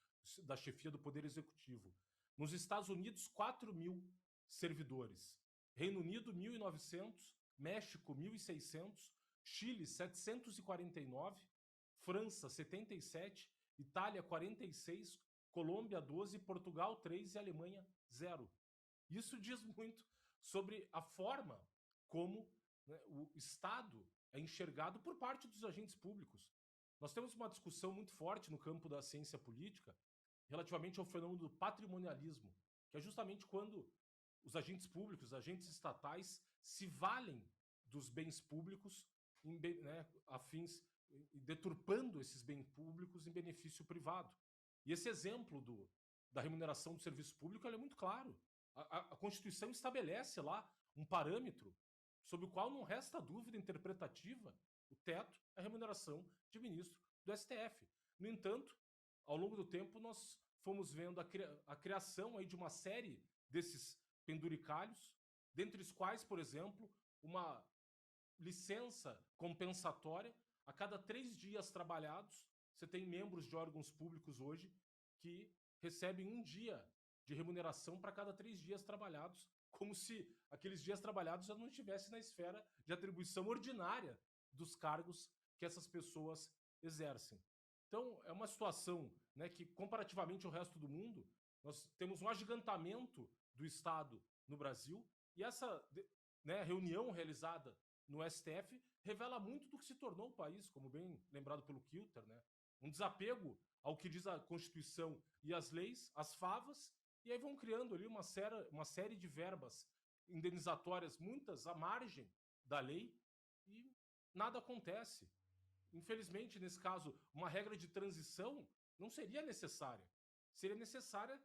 da chefia do Poder Executivo. Nos Estados Unidos, 4 mil servidores. Reino Unido, 1.900, México, 1.600, Chile, 749, França, 77, Itália, 46, Colômbia, 12, Portugal, 3 e Alemanha, 0. Isso diz muito sobre a forma como, né, o Estado é enxergado por parte dos agentes públicos. Nós temos uma discussão muito forte no campo da ciência política relativamente ao fenômeno do patrimonialismo, que é justamente quando os agentes públicos, os agentes estatais, se valem dos bens públicos né, afins, deturpando esses bens públicos em benefício privado. E esse exemplo da remuneração do serviço público é muito claro. A Constituição estabelece lá um parâmetro sobre o qual não resta dúvida interpretativa. O teto é a remuneração de ministro do STF. No entanto, ao longo do tempo, nós fomos vendo a criação aí de uma série desses penduricalhos, dentre os quais, por exemplo, uma licença compensatória a cada 3 dias trabalhados. Você tem membros de órgãos públicos hoje que recebem 1 dia de remuneração para cada 3 dias trabalhados, como se aqueles dias trabalhados já não estivessem na esfera de atribuição ordinária dos cargos que essas pessoas exercem. Então, é uma situação, né, que, comparativamente ao resto do mundo, nós temos um agigantamento do Estado no Brasil, e essa, né, reunião realizada no STF revela muito do que se tornou o país, como bem lembrado pelo Kilter, né? Um desapego ao que diz a Constituição e as leis, as favas, e aí vão criando ali uma série de verbas indenizatórias, muitas à margem da lei, e nada acontece. Infelizmente, nesse caso, uma regra de transição não seria necessária. Seria necessário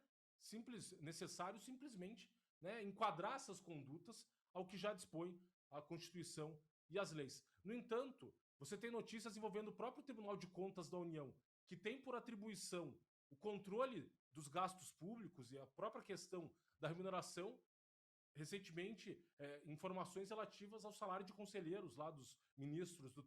simplesmente, né, enquadrar essas condutas ao que já dispõe a Constituição e as leis. No entanto, você tem notícias envolvendo o próprio Tribunal de Contas da União, que tem por atribuição o controle dos gastos públicos e a própria questão da remuneração. Recentemente, informações relativas ao salário de conselheiros lá dos ministros do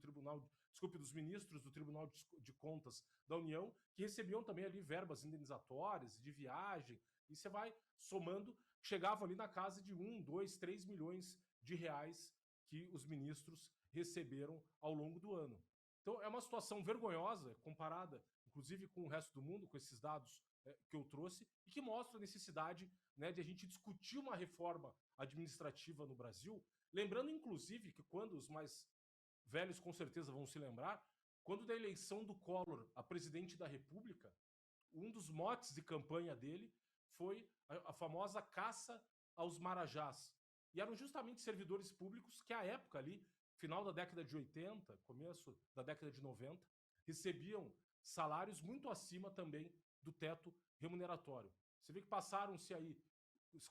dos ministros do Tribunal de Contas da União, que recebiam também ali verbas indenizatórias, de viagem, e você vai somando, chegavam ali na casa de 1, 2, 3 milhões de reais que os ministros receberam ao longo do ano. Então, é uma situação vergonhosa, comparada, inclusive, com o resto do mundo, com esses dados que eu trouxe, e que mostra a necessidade, né, de a gente discutir uma reforma administrativa no Brasil, lembrando, inclusive, que quando os mais velhos com certeza vão se lembrar, quando da eleição do Collor a presidente da República, um dos motes de campanha dele foi a famosa caça aos marajás. E eram justamente servidores públicos que, à época ali, final da década de 80, começo da década de 90, recebiam salários muito acima também do teto remuneratório. Você vê que passaram-se aí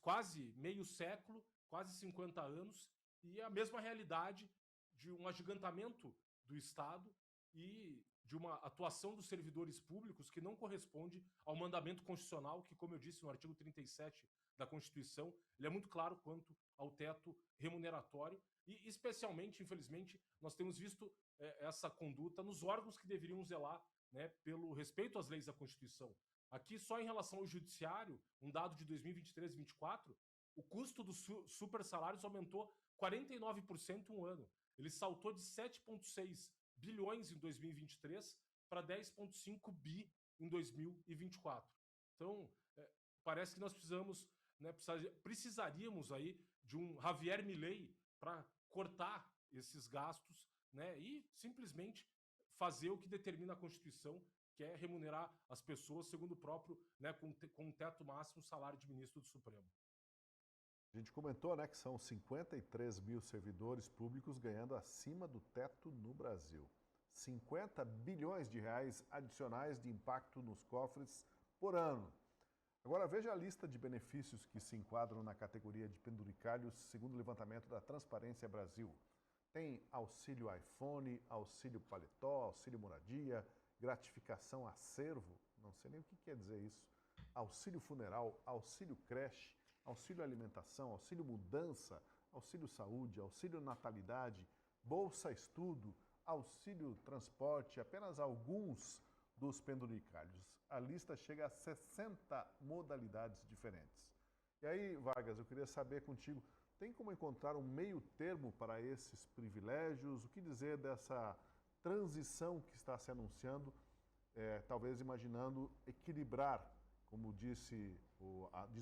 quase meio século, quase 50 anos, e a mesma realidade de um agigantamento do Estado e de uma atuação dos servidores públicos que não corresponde ao mandamento constitucional, que, como eu disse no artigo 37 da Constituição, ele é muito claro quanto ao teto remuneratório, e especialmente, infelizmente, nós temos visto essa conduta nos órgãos que deveriam zelar, né, pelo respeito às leis da Constituição. Aqui, só em relação ao judiciário, um dado de 2023 e 2024, o custo dos super salários aumentou 49% em um ano. Ele saltou de 7,6 bilhões em 2023 para 10,5 bi em 2024. Então, parece que nós precisaríamos aí de um Javier Milei para cortar esses gastos, né, e simplesmente fazer o que determina a Constituição, que é remunerar as pessoas segundo o próprio, né, com um teto máximo, salário de ministro do Supremo. A gente comentou, né, que são 53 mil servidores públicos ganhando acima do teto no Brasil. 50 bilhões de reais adicionais de impacto nos cofres por ano. Agora veja a lista de benefícios que se enquadram na categoria de penduricalhos, segundo o levantamento da Transparência Brasil. Tem auxílio iPhone, auxílio paletó, auxílio moradia, gratificação acervo, não sei nem o que quer dizer isso, auxílio funeral, auxílio creche, auxílio alimentação, auxílio mudança, auxílio saúde, auxílio natalidade, bolsa estudo, auxílio transporte, apenas alguns dos penduricalhos. A lista chega a 60 modalidades diferentes. E aí, Vargas, eu queria saber contigo, tem como encontrar um meio termo para esses privilégios? O que dizer dessa transição que está se anunciando, talvez imaginando equilibrar, como diz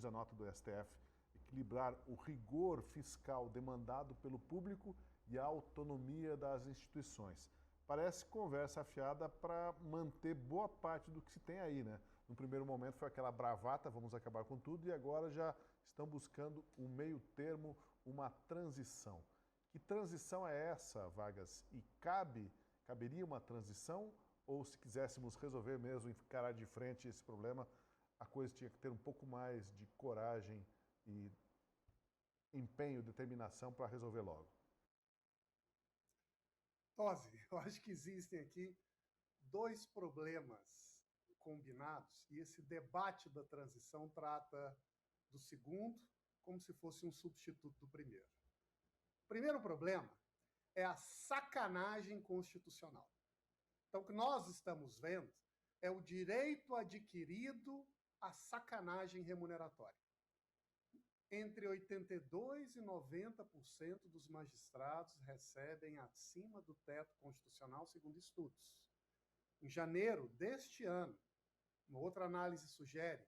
a nota do STF, equilibrar o rigor fiscal demandado pelo público e a autonomia das instituições. Parece conversa afiada para manter boa parte do que se tem aí, né? No primeiro momento foi aquela bravata, vamos acabar com tudo, e agora já estão buscando um meio termo, uma transição. Que transição é essa, Vargas? E caberia uma transição? Ou se quiséssemos resolver mesmo, encarar de frente esse problema, a coisa tinha que ter um pouco mais de coragem e empenho, determinação para resolver logo? Tosi, eu acho que existem aqui dois problemas combinados, e esse debate da transição trata do segundo como se fosse um substituto do primeiro. O primeiro problema é a sacanagem constitucional. Então, o que nós estamos vendo é o direito adquirido à sacanagem remuneratória. Entre 82% e 90% dos magistrados recebem acima do teto constitucional, segundo estudos. Em janeiro deste ano, uma outra análise sugere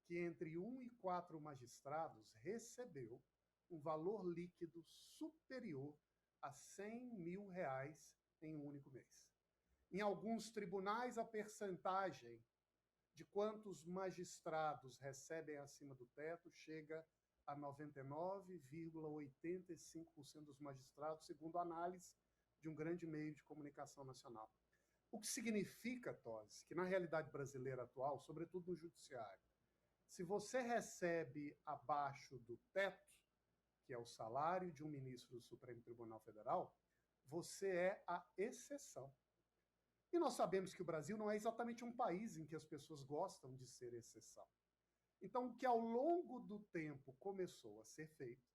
que entre 1 e 4 magistrados recebeu um valor líquido superior a R$100 mil em um único mês. Em alguns tribunais, a percentagem de quantos magistrados recebem acima do teto chega a 99,85% dos magistrados, segundo a análise de um grande meio de comunicação nacional. O que significa, Tosi, que na realidade brasileira atual, sobretudo no judiciário, se você recebe abaixo do teto, que é o salário de um ministro do Supremo Tribunal Federal, você é a exceção. E nós sabemos que o Brasil não é exatamente um país em que as pessoas gostam de ser exceção. Então, o que ao longo do tempo começou a ser feito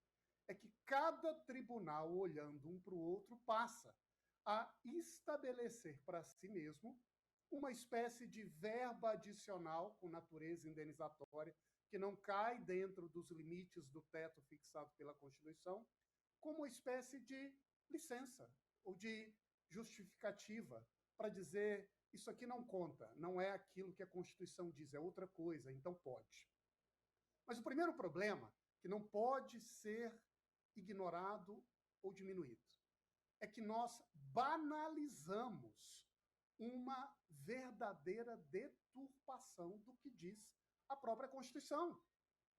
é que cada tribunal, olhando um para o outro, passa a estabelecer para si mesmo uma espécie de verba adicional com natureza indenizatória, que não cai dentro dos limites do teto fixado pela Constituição, como uma espécie de licença ou de justificativa para dizer isso aqui não conta, não é aquilo que a Constituição diz, é outra coisa, então pode. Mas o primeiro problema, que não pode ser ignorado ou diminuído, é que nós banalizamos uma verdadeira deturpação do que diz a própria Constituição,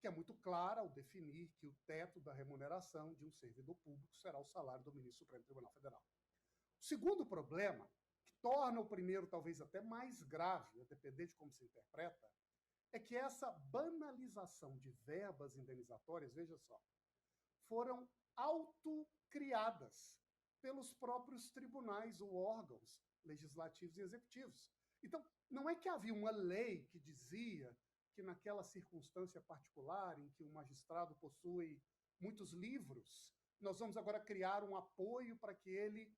que é muito clara ao definir que o teto da remuneração de um servidor público será o salário do ministro do Supremo Tribunal Federal. O segundo problema, que torna o primeiro talvez até mais grave, a depender de como se interpreta, é que essa banalização de verbas indenizatórias, veja só, foram autocriadas pelos próprios tribunais ou órgãos legislativos e executivos. Então, não é que havia uma lei que dizia que naquela circunstância particular em que o magistrado possui muitos livros, nós vamos agora criar um apoio para que ele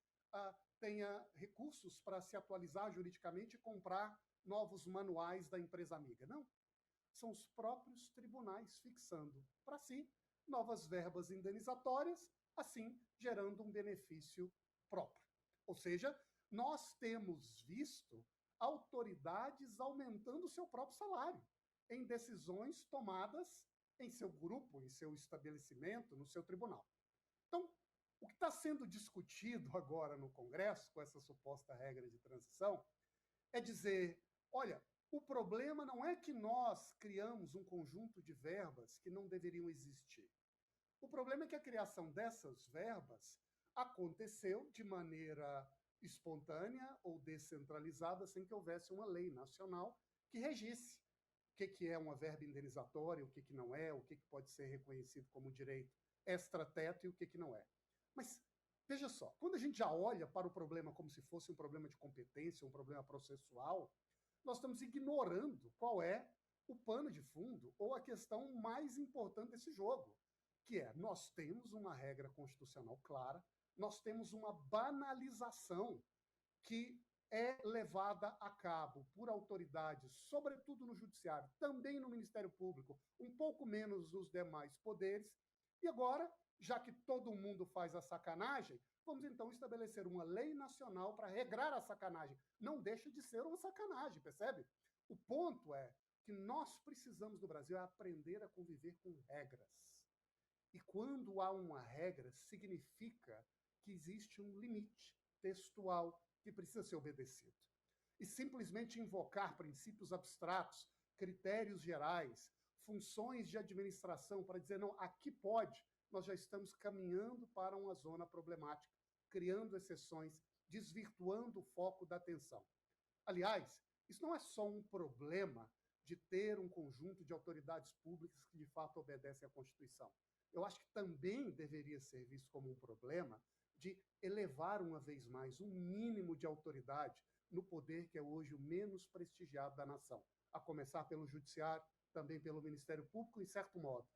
tenha recursos para se atualizar juridicamente e comprar novos manuais da empresa amiga. Não. São os próprios tribunais fixando para si novas verbas indenizatórias, assim gerando um benefício próprio. Ou seja, nós temos visto autoridades aumentando o seu próprio salário em decisões tomadas em seu grupo, em seu estabelecimento, no seu tribunal. Então, o que está sendo discutido agora no Congresso, com essa suposta regra de transição, é dizer, olha, o problema não é que nós criamos um conjunto de verbas que não deveriam existir. O problema é que a criação dessas verbas aconteceu de maneira espontânea ou descentralizada, sem que houvesse uma lei nacional que regisse o que é uma verba indenizatória, o que não é, o que pode ser reconhecido como direito extrateto e o que não é. Mas, veja só, quando a gente já olha para o problema como se fosse um problema de competência, um problema processual, nós estamos ignorando qual é o pano de fundo ou a questão mais importante desse jogo, que é, nós temos uma regra constitucional clara, nós temos uma banalização que é levada a cabo por autoridades, sobretudo no judiciário, também no Ministério Público, um pouco menos nos demais poderes. E agora, já que todo mundo faz a sacanagem, vamos então estabelecer uma lei nacional para regrar a sacanagem. Não deixa de ser uma sacanagem, percebe? O ponto é que nós precisamos no Brasil aprender a conviver com regras. E quando há uma regra, significa que existe um limite textual que precisa ser obedecido. E simplesmente invocar princípios abstratos, critérios gerais, funções de administração para dizer, não, aqui pode, nós já estamos caminhando para uma zona problemática, criando exceções, desvirtuando o foco da atenção. Aliás, isso não é só um problema de ter um conjunto de autoridades públicas que de fato obedecem à Constituição. Eu acho que também deveria ser visto como um problema de elevar uma vez mais um mínimo de autoridade no poder que é hoje o menos prestigiado da nação, a começar pelo Judiciário, também pelo Ministério Público, em certo modo.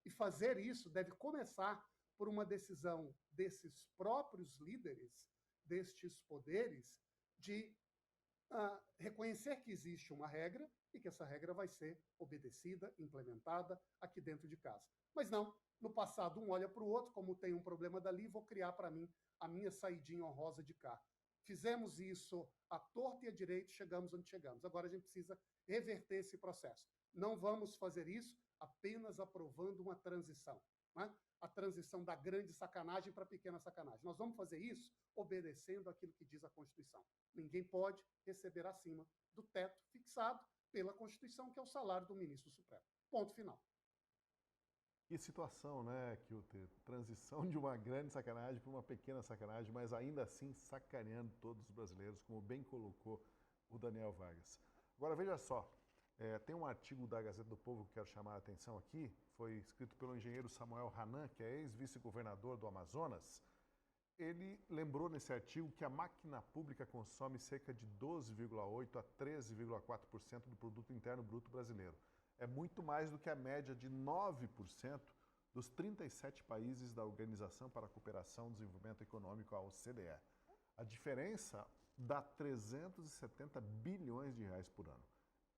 E fazer isso deve começar por uma decisão desses próprios líderes, destes poderes, de reconhecer que existe uma regra e que essa regra vai ser obedecida, implementada aqui dentro de casa. Mas não, no passado um olha para o outro, como tem um problema dali, vou criar para mim a minha saidinha honrosa de cá. Fizemos isso à torta e à direita, chegamos onde chegamos. Agora a gente precisa reverter esse processo. Não vamos fazer isso apenas aprovando uma transição, né? A transição da grande sacanagem para a pequena sacanagem. Nós vamos fazer isso obedecendo aquilo que diz a Constituição. Ninguém pode receber acima do teto fixado pela Constituição, que é o salário do ministro Supremo. Ponto final. Que situação, né, Kilter? Transição de uma grande sacanagem para uma pequena sacanagem, mas ainda assim sacaneando todos os brasileiros, como bem colocou o Daniel Vargas. Agora, veja só, tem um artigo da Gazeta do Povo que eu quero chamar a atenção aqui, foi escrito pelo engenheiro Samuel Hanan, que é ex-vice-governador do Amazonas. Ele lembrou nesse artigo que a máquina pública consome cerca de 12,8% a 13,4% do produto interno bruto brasileiro. É muito mais do que a média de 9% dos 37 países da Organização para a Cooperação e Desenvolvimento Econômico, a OCDE. A diferença dá 370 bilhões de reais por ano.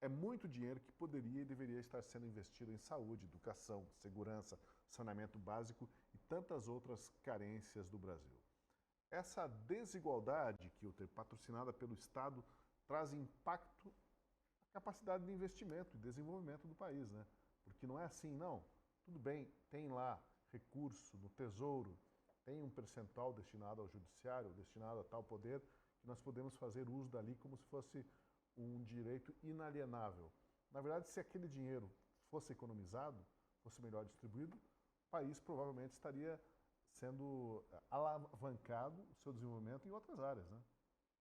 É muito dinheiro que poderia e deveria estar sendo investido em saúde, educação, segurança, saneamento básico e tantas outras carências do Brasil. Essa desigualdade, Kilter, patrocinada pelo Estado, traz impacto na capacidade de investimento e desenvolvimento do país, né? Porque não é assim, não. Tudo bem, tem lá recurso no Tesouro, tem um percentual destinado ao Judiciário, destinado a tal poder, que nós podemos fazer uso dali como se fosse um direito inalienável. Na verdade, se aquele dinheiro fosse economizado, fosse melhor distribuído, o país provavelmente estaria sendo alavancado o seu desenvolvimento em outras áreas, né?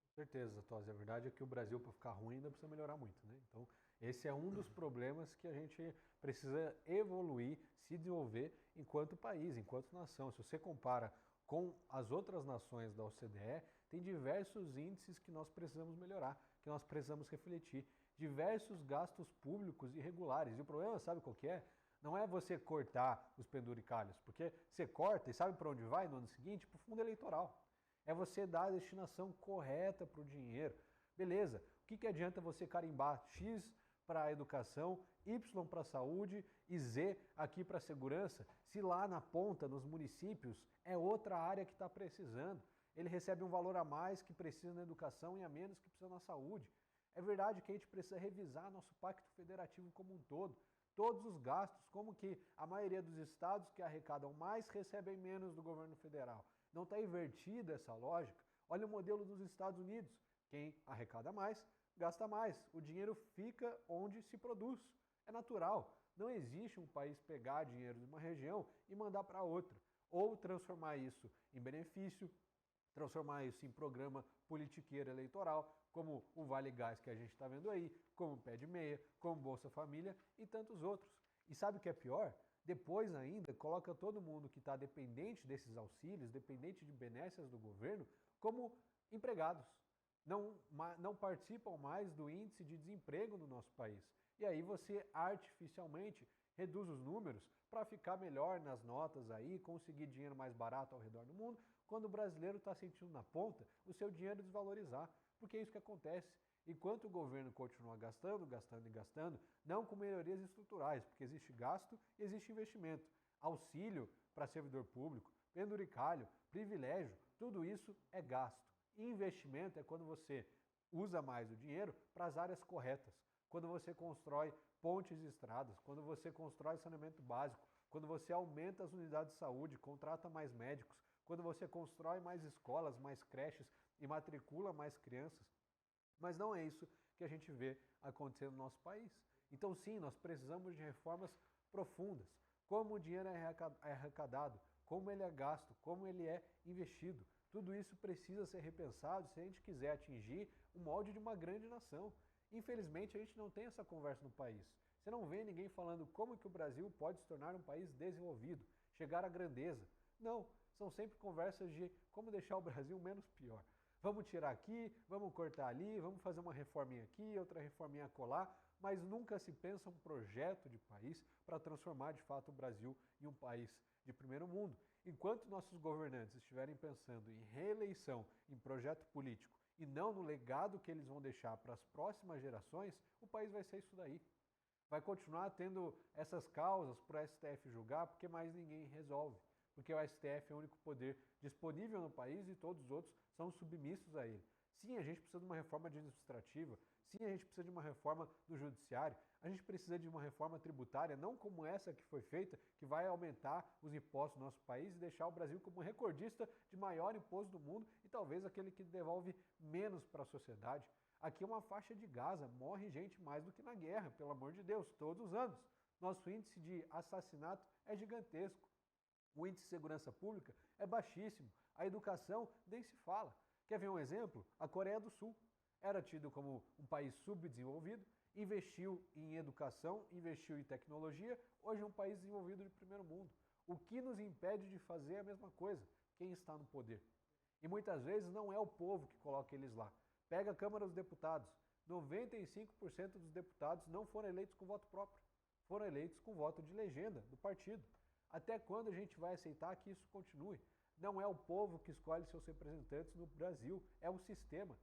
Com certeza, Tosi. A verdade é que o Brasil, para ficar ruim, ainda precisa melhorar muito, né? Então, esse é um dos problemas que a gente precisa evoluir, se desenvolver enquanto país, enquanto nação. Se você compara com as outras nações da OCDE, tem diversos índices que nós precisamos melhorar, que nós precisamos refletir. Diversos gastos públicos irregulares. E o problema, sabe qual que é? Não é você cortar os penduricalhos, porque você corta e sabe para onde vai no ano seguinte? Para o fundo eleitoral. É você dar a destinação correta para o dinheiro. Beleza, o que adianta você carimbar X para a educação, Y para a saúde e Z aqui para a segurança, se lá na ponta, nos municípios, é outra área que está precisando. Ele recebe um valor a mais que precisa na educação e a menos que precisa na saúde. É verdade que a gente precisa revisar nosso pacto federativo como um todo. Todos os gastos, como que a maioria dos estados que arrecadam mais recebem menos do governo federal. Não está invertida essa lógica? Olha o modelo dos Estados Unidos. Quem arrecada mais, gasta mais. O dinheiro fica onde se produz. É natural. Não existe um país pegar dinheiro de uma região e mandar para outra. Ou transformar isso em benefício, transformar isso em programa politiqueiro eleitoral, como o Vale Gás que a gente está vendo aí, como o Pé de Meia, como Bolsa Família e tantos outros. E sabe o que é pior? Depois ainda coloca todo mundo que está dependente desses auxílios, dependente de benesses do governo, como empregados. Não participam mais do índice de desemprego no nosso país. E aí você artificialmente reduz os números para ficar melhor nas notas aí, conseguir dinheiro mais barato ao redor do mundo, quando o brasileiro está sentindo na ponta o seu dinheiro desvalorizar. porque é isso que acontece. Enquanto o governo continua gastando, gastando e gastando, não com melhorias estruturais, porque existe gasto e existe investimento. Auxílio para servidor público, penduricalho, privilégio, tudo isso é gasto. Investimento é quando você usa mais o dinheiro para as áreas corretas, quando você constrói pontes e estradas, quando você constrói saneamento básico, quando você aumenta as unidades de saúde, contrata mais médicos, quando você constrói mais escolas, mais creches e matricula mais crianças. Mas não é isso que a gente vê acontecendo no nosso país. Então, sim, nós precisamos de reformas profundas. Como o dinheiro é arrecadado, como ele é gasto, como ele é investido. Tudo isso precisa ser repensado se a gente quiser atingir o molde de uma grande nação. Infelizmente, a gente não tem essa conversa no país. Você não vê ninguém falando como que o Brasil pode se tornar um país desenvolvido, chegar à grandeza. Não, são sempre conversas de como deixar o Brasil menos pior. Vamos tirar aqui, vamos cortar ali, vamos fazer uma reforminha aqui, outra reforminha acolá, mas nunca se pensa um projeto de país para transformar de fato o Brasil em um país de primeiro mundo. Enquanto nossos governantes estiverem pensando em reeleição, em projeto político e não no legado que eles vão deixar para as próximas gerações, o país vai ser isso daí. Vai continuar tendo essas causas para o STF julgar porque mais ninguém resolve. Porque o STF é o único poder disponível no país e todos os outros são submissos a ele. Sim, a gente precisa de uma reforma administrativa. Sim, a gente precisa de uma reforma do judiciário. A gente precisa de uma reforma tributária, não como essa que foi feita, que vai aumentar os impostos no nosso país e deixar o Brasil como recordista de maior imposto do mundo e talvez aquele que devolve menos para a sociedade. Aqui é uma faixa de Gaza, morre gente mais do que na guerra, pelo amor de Deus, todos os anos. Nosso índice de assassinato é gigantesco. O índice de segurança pública é baixíssimo. A educação nem se fala. Quer ver um exemplo? A Coreia do Sul era tido como um país subdesenvolvido, investiu em educação, investiu em tecnologia, hoje é um país desenvolvido de primeiro mundo. O que nos impede de fazer a mesma coisa? Quem está no poder. E muitas vezes não é o povo que coloca eles lá. Pega a Câmara dos Deputados. 95% dos deputados não foram eleitos com voto próprio. Foram eleitos com voto de legenda do partido. Até quando a gente vai aceitar que isso continue? Não é o povo que escolhe seus representantes no Brasil, é o sistema.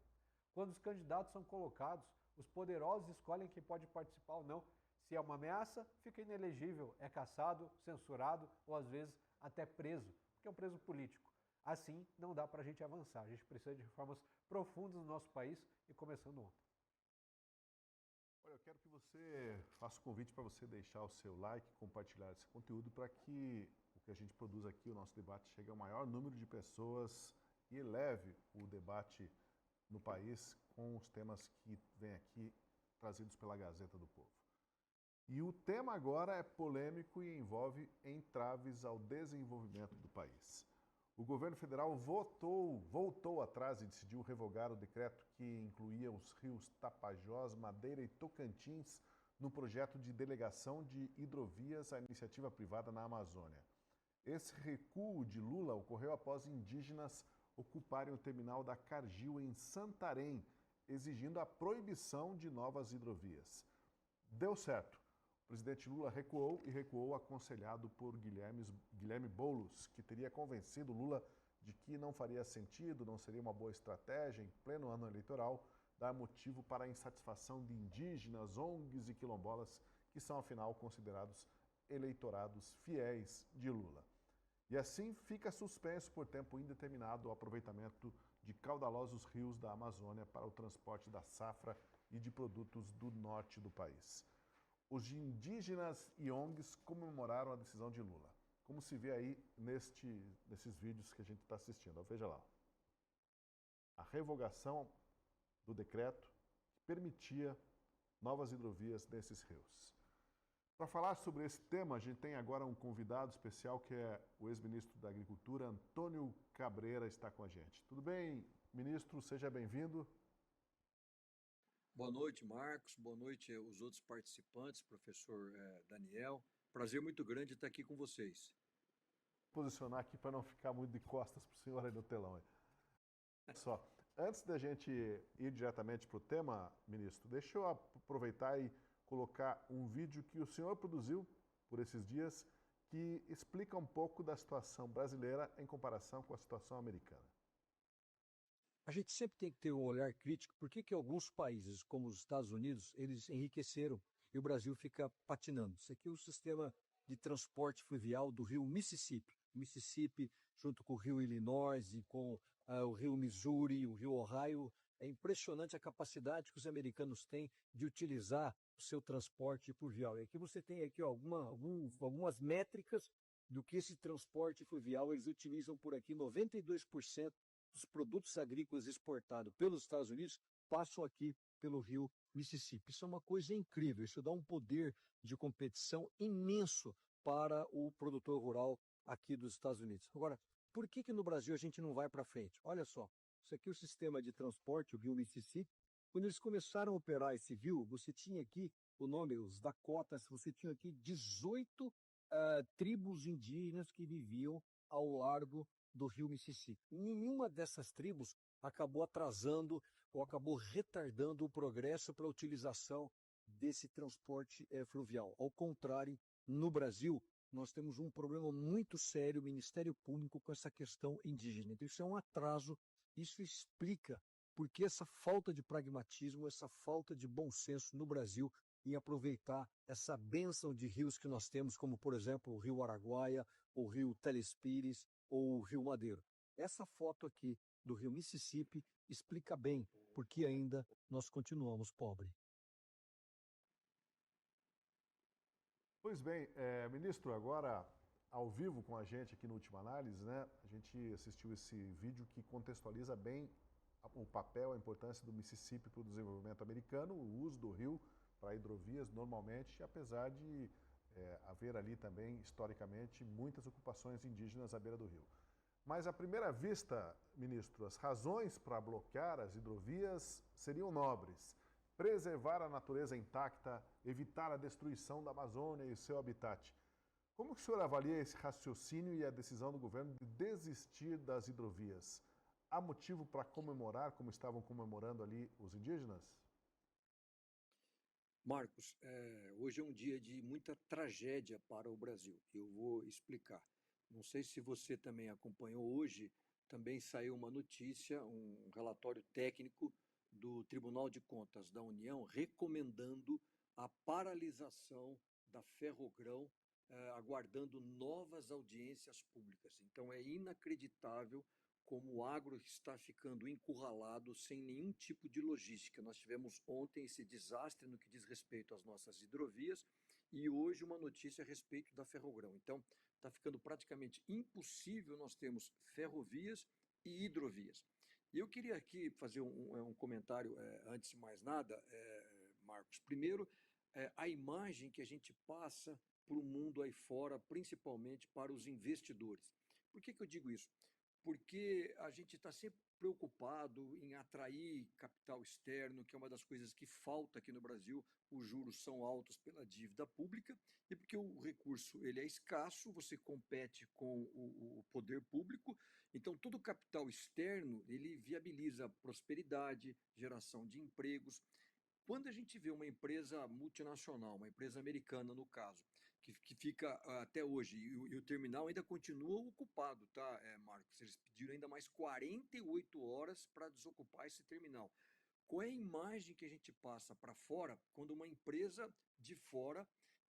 Quando os candidatos são colocados, os poderosos escolhem quem pode participar ou não. Se é uma ameaça, fica inelegível, é caçado, censurado ou às vezes até preso, porque é um preso político. Assim, não dá para a gente avançar. A gente precisa de reformas profundas no nosso país e começando ontem. Olha, eu quero que você faça o convite para você deixar o seu like, compartilhar esse conteúdo para que o que a gente produz aqui, o nosso debate, chegue ao maior número de pessoas e eleve o debate no país com os temas que vêm aqui trazidos pela Gazeta do Povo. E o tema agora é polêmico e envolve entraves ao desenvolvimento do país. O governo federal voltou atrás e decidiu revogar o decreto que incluía os rios Tapajós, Madeira e Tocantins no projeto de delegação de hidrovias à iniciativa privada na Amazônia. Esse recuo de Lula ocorreu após indígenas ocuparem o terminal da Cargill em Santarém, exigindo a proibição de novas hidrovias. Deu certo. O presidente Lula recuou aconselhado por Guilherme Boulos, que teria convencido Lula de que não faria sentido, não seria uma boa estratégia, em pleno ano eleitoral, dar motivo para a insatisfação de indígenas, ONGs e quilombolas, que são, afinal, considerados eleitorados fiéis de Lula. E assim fica suspenso por tempo indeterminado o aproveitamento de caudalosos rios da Amazônia para o transporte da safra e de produtos do norte do país. Os indígenas e ONGs comemoraram a decisão de Lula, como se vê aí nesses vídeos que a gente está assistindo. Veja lá. A revogação do decreto que permitia novas hidrovias nesses rios. Para falar sobre esse tema, a gente tem agora um convidado especial que é o ex-ministro da Agricultura, Antônio Cabreira, está com a gente. Tudo bem, ministro? Seja bem-vindo. Boa noite, Marcos. Boa noite aos outros participantes, professor Daniel. Prazer muito grande estar aqui com vocês. Vou posicionar aqui para não ficar muito de costas para o senhor aí no telão. Só, antes da gente ir diretamente para o tema, ministro, deixa eu aproveitar e colocar um vídeo que o senhor produziu por esses dias que explica um pouco da situação brasileira em comparação com a situação americana. a gente sempre tem que ter um olhar crítico. Por que que alguns países, como os Estados Unidos, eles enriqueceram e o Brasil fica patinando? Isso aqui é o sistema de transporte fluvial do rio Mississippi. O Mississippi, junto com o rio Illinois e com o rio Missouri, o rio Ohio, é impressionante a capacidade que os americanos têm de utilizar o seu transporte fluvial. E aqui você tem aqui ó, algumas métricas do que esse transporte fluvial eles utilizam por aqui. 92% dos produtos agrícolas exportados pelos Estados Unidos passam aqui pelo rio Mississippi. Isso é uma coisa incrível, isso dá um poder de competição imenso para o produtor rural aqui dos Estados Unidos. Agora, por que que no Brasil a gente não vai para frente? Olha só, isso aqui é o sistema de transporte, o rio Mississippi. Quando eles começaram a operar esse rio, você tinha aqui o nome, os Dakotas, você tinha aqui 18 tribos indígenas que viviam ao largo do rio Mississippi. Nenhuma dessas tribos acabou atrasando ou acabou retardando o progresso para a utilização desse transporte fluvial. Ao contrário, no Brasil, nós temos um problema muito sério, o Ministério Público, com essa questão indígena. Então, isso é um atraso, isso explica por que essa falta de pragmatismo, essa falta de bom senso no Brasil em aproveitar essa bênção de rios que nós temos, como, por exemplo, o rio Araguaia, o rio Telespires ou o rio Madeiro. Essa foto aqui do rio Mississippi explica bem por que ainda nós continuamos pobres. Pois bem, ministro, agora ao vivo com a gente aqui no Última Análise, né? A gente assistiu esse vídeo que contextualiza bem o papel, a importância do Mississippi para o desenvolvimento americano, o uso do rio para hidrovias normalmente, apesar de haver ali também, historicamente, muitas ocupações indígenas à beira do rio. Mas à primeira vista, ministro, as razões para bloquear as hidrovias seriam nobres. Preservar a natureza intacta, evitar a destruição da Amazônia e seu habitat. Como que o senhor avalia esse raciocínio e a decisão do governo de desistir das hidrovias? Há motivo para comemorar como estavam comemorando ali os indígenas? Marcos, hoje é um dia de muita tragédia para o Brasil. Eu vou explicar. Não sei se você também acompanhou hoje, também saiu uma notícia, um relatório técnico do Tribunal de Contas da União recomendando a paralisação da Ferrogrão, aguardando novas audiências públicas. Então é inacreditável como o agro está ficando encurralado sem nenhum tipo de logística. Nós tivemos ontem esse desastre no que diz respeito às nossas hidrovias e hoje uma notícia a respeito da Ferrogrão. Então, está ficando praticamente impossível nós termos ferrovias e hidrovias. E eu queria aqui fazer um comentário, antes de mais nada, Marcos. Primeiro, a imagem que a gente passa para o mundo aí fora, principalmente para os investidores. Por que que eu digo isso? Porque a gente está sempre preocupado em atrair capital externo, que é uma das coisas que falta aqui no Brasil. Os juros são altos pela dívida pública e porque o recurso ele é escasso, você compete com o poder público. Então, todo capital externo ele viabiliza prosperidade, geração de empregos. Quando a gente vê uma empresa multinacional, uma empresa americana no caso, que fica até hoje, e o terminal ainda continua ocupado, tá, Marcos? Eles pediram ainda mais 48 horas para desocupar esse terminal. Qual é a imagem que a gente passa para fora quando uma empresa de fora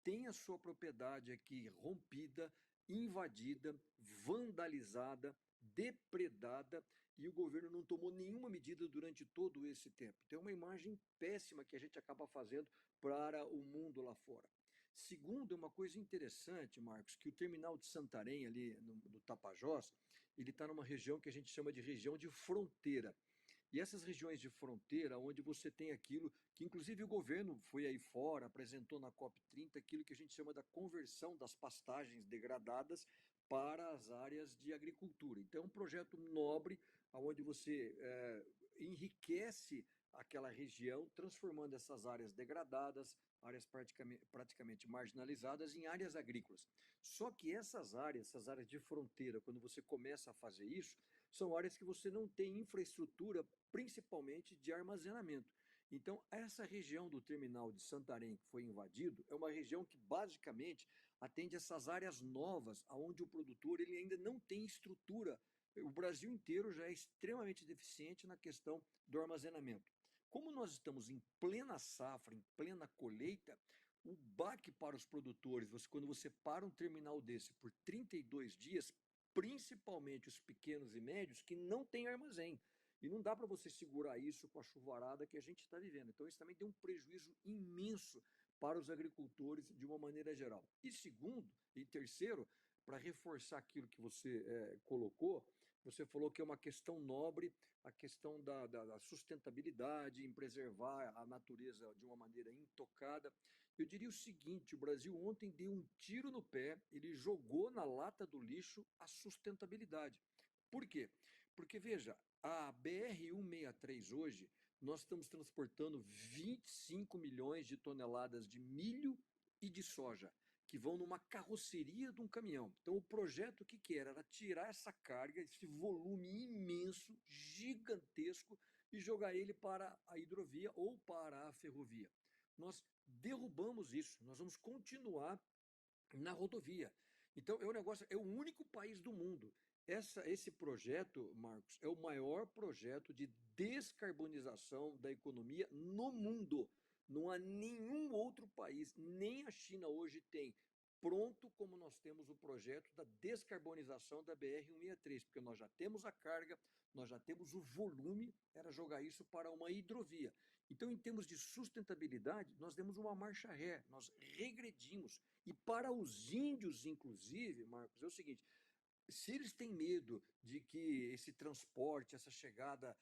tem a sua propriedade aqui rompida, invadida, vandalizada, depredada e o governo não tomou nenhuma medida durante todo esse tempo? Então é uma imagem péssima que a gente acaba fazendo para o mundo lá fora. Segundo, é uma coisa interessante, Marcos, que o terminal de Santarém, ali no Tapajós, ele está numa região que a gente chama de região de fronteira. E essas regiões de fronteira, onde você tem aquilo que, inclusive, o governo foi aí fora, apresentou na COP30, aquilo que a gente chama da conversão das pastagens degradadas para as áreas de agricultura. Então, é um projeto nobre, onde você enriquece aquela região, transformando essas áreas degradadas, áreas praticamente marginalizadas, em áreas agrícolas. Só que essas áreas de fronteira, quando você começa a fazer isso, são áreas que você não tem infraestrutura, principalmente de armazenamento. Então, essa região do terminal de Santarém que foi invadido é uma região que basicamente atende essas áreas novas, onde o produtor ele ainda não tem estrutura O Brasil inteiro já é extremamente deficiente na questão do armazenamento. Como nós estamos em plena safra, em plena colheita, o baque para os produtores, quando você para um terminal desse por 32 dias, principalmente os pequenos e médios, que não têm armazém. E não dá para você segurar isso com a chuvarada que a gente está vivendo. Então, isso também tem um prejuízo imenso para os agricultores de uma maneira geral. E segundo, e terceiro, para reforçar aquilo que você colocou, você falou que é uma questão nobre, a questão da sustentabilidade, em preservar a natureza de uma maneira intocada. Eu diria o seguinte: o Brasil ontem deu um tiro no pé, ele jogou na lata do lixo a sustentabilidade. Por quê? Porque, veja, a BR-163 hoje, nós estamos transportando 25 milhões de toneladas de milho e de soja, que vão numa carroceria de um caminhão. Então, o projeto, o que era? Era tirar essa carga, esse volume imenso, gigantesco, e jogar ele para a hidrovia ou para a ferrovia. Nós derrubamos isso, nós vamos continuar na rodovia. Então, é o único país do mundo. Esse projeto, Marcos, é o maior projeto de descarbonização da economia no mundo. Não há nenhum outro país, nem a China hoje tem pronto como nós temos o projeto da descarbonização da BR-163, porque nós já temos a carga, nós já temos o volume, era jogar isso para uma hidrovia. Então, em termos de sustentabilidade, nós demos uma marcha ré, nós regredimos. E para os índios, inclusive, Marcos, é o seguinte: se eles têm medo de que esse transporte, essa chegada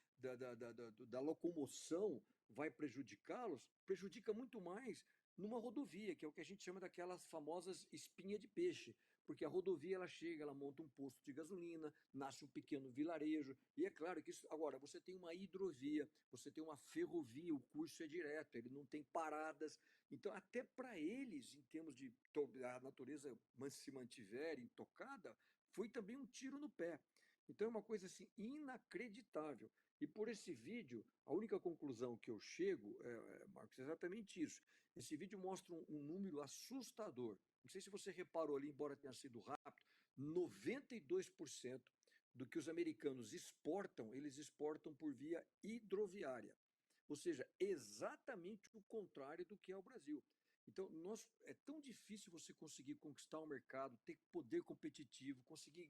da locomoção vai prejudicá-los, prejudica muito mais numa rodovia, que é o que a gente chama daquelas famosas espinha de peixe, porque a rodovia ela chega, ela monta um posto de gasolina, nasce um pequeno vilarejo, e é claro que isso, agora, você tem uma hidrovia, você tem uma ferrovia, o curso é direto, ele não tem paradas, então até para eles, em termos de a natureza se mantiver intocada, foi também um tiro no pé. Então é uma coisa assim inacreditável. E por esse vídeo, a única conclusão que eu chego, Marcos, é exatamente isso. Esse vídeo mostra um número assustador. Não sei se você reparou ali, embora tenha sido rápido, 92% do que os americanos exportam, eles exportam por via hidroviária. Ou seja, exatamente o contrário do que é o Brasil. Então, é tão difícil você conseguir conquistar o mercado, ter poder competitivo, conseguir.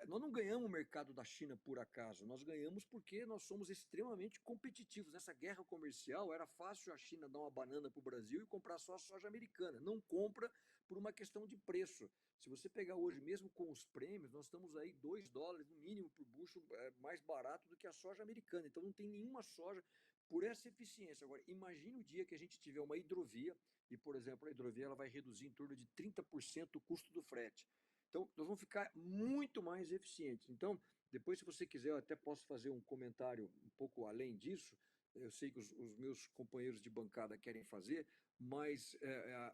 Nós não ganhamos o mercado da China por acaso, nós ganhamos porque nós somos extremamente competitivos. Nessa guerra comercial, era fácil a China dar uma banana para o Brasil e comprar só a soja americana. Não compra por uma questão de preço. Se você pegar hoje, mesmo com os prêmios, nós estamos aí $2 no mínimo por bucho, mais barato do que a soja americana. Então, não tem nenhuma soja por essa eficiência. Agora, imagine o dia que a gente tiver uma hidrovia e, por exemplo, a hidrovia ela vai reduzir em torno de 30% o custo do frete. Então, nós vamos ficar muito mais eficientes. Então, depois, se você quiser, eu até posso fazer um comentário um pouco além disso. Eu sei que os meus companheiros de bancada querem fazer, mas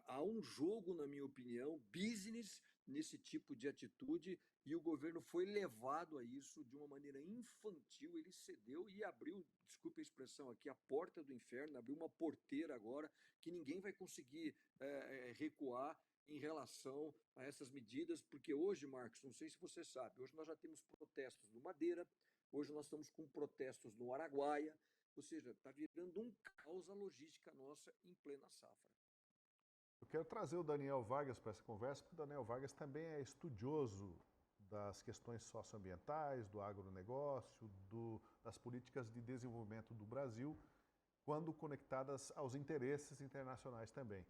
há um jogo, na minha opinião, business nesse tipo de atitude, e o governo foi levado a isso de uma maneira infantil. Ele cedeu e abriu, desculpe a expressão aqui, a porta do inferno, abriu uma porteira agora que ninguém vai conseguir recuar em relação a essas medidas, porque hoje, Marcos, não sei se você sabe, hoje nós já temos protestos no Madeira, hoje nós estamos com protestos no Araguaia, ou seja, está virando um caos a logística nossa em plena safra. Eu quero trazer o Daniel Vargas para essa conversa, porque o Daniel Vargas também é estudioso das questões socioambientais, do agronegócio, das políticas de desenvolvimento do Brasil, quando conectadas aos interesses internacionais também.